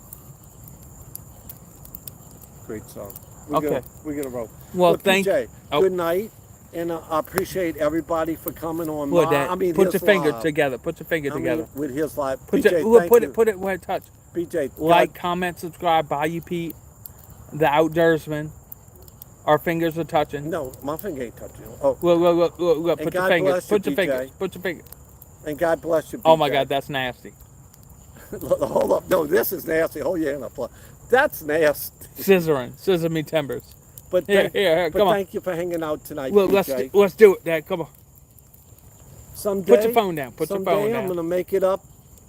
Great song. Okay. We're gonna roll. Well, Look, thank. PJ, Oh. good night, and I appreciate everybody for coming on. Look, Dad, put your finger live. together. Put your finger together. With his live. Put PJ, your, look, thank put you. it. Put it where it touch. PJ, Like, comment, subscribe. Bayoupete, the Outdurrsman. Our fingers are touching. No, my finger ain't touching. Oh, Look. And Put your God fingers. bless you, Put your PJ. fingers. Put your fingers. and God bless you. PJ. Oh my God, that's nasty. Hold up. No, this is nasty. Hold your hand up. That's nasty. Scissor me timbers. But Here, come on. thank you for hanging out tonight, Look, PJ. let's do it, Dad. Come on. Someday, Put your phone down. Put your phone someday down. I'm gonna make it up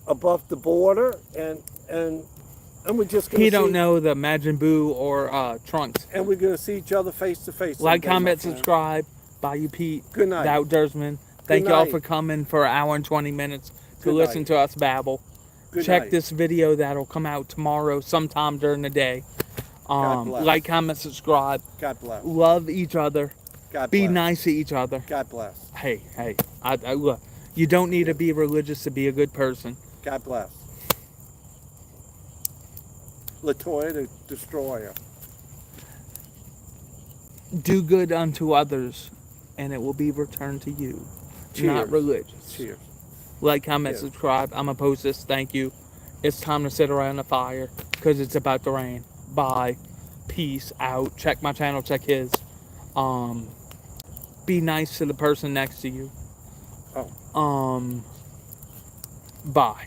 above the border, and we're just gonna He see, don't know the Majin Buu or Trunks. and we're gonna see each other face to face. Like, someday, my comment, friend. subscribe. Bayoupete, Good night. the Outdurrsman. Thank y'all night. for coming for an hour and 20 minutes to Good listen night. to us babble. Good Check night. this video that'll come out tomorrow sometime during the day. God bless. Like, comment, subscribe. God bless. Love each other. God Be bless. nice to each other. God bless. Hey, I look. You don't need to be religious to be a good person. God bless. Latoya the Destroyer. Do good unto others, and it will be returned to you. Cheers. Not religious. Cheers. Like, comment, Cheers. subscribe. I'm going to post this. Thank you. It's time to sit around the fire because it's about to rain. Bye. Peace out. Check my channel. Check his. Be nice to the person next to you. Oh. Bye.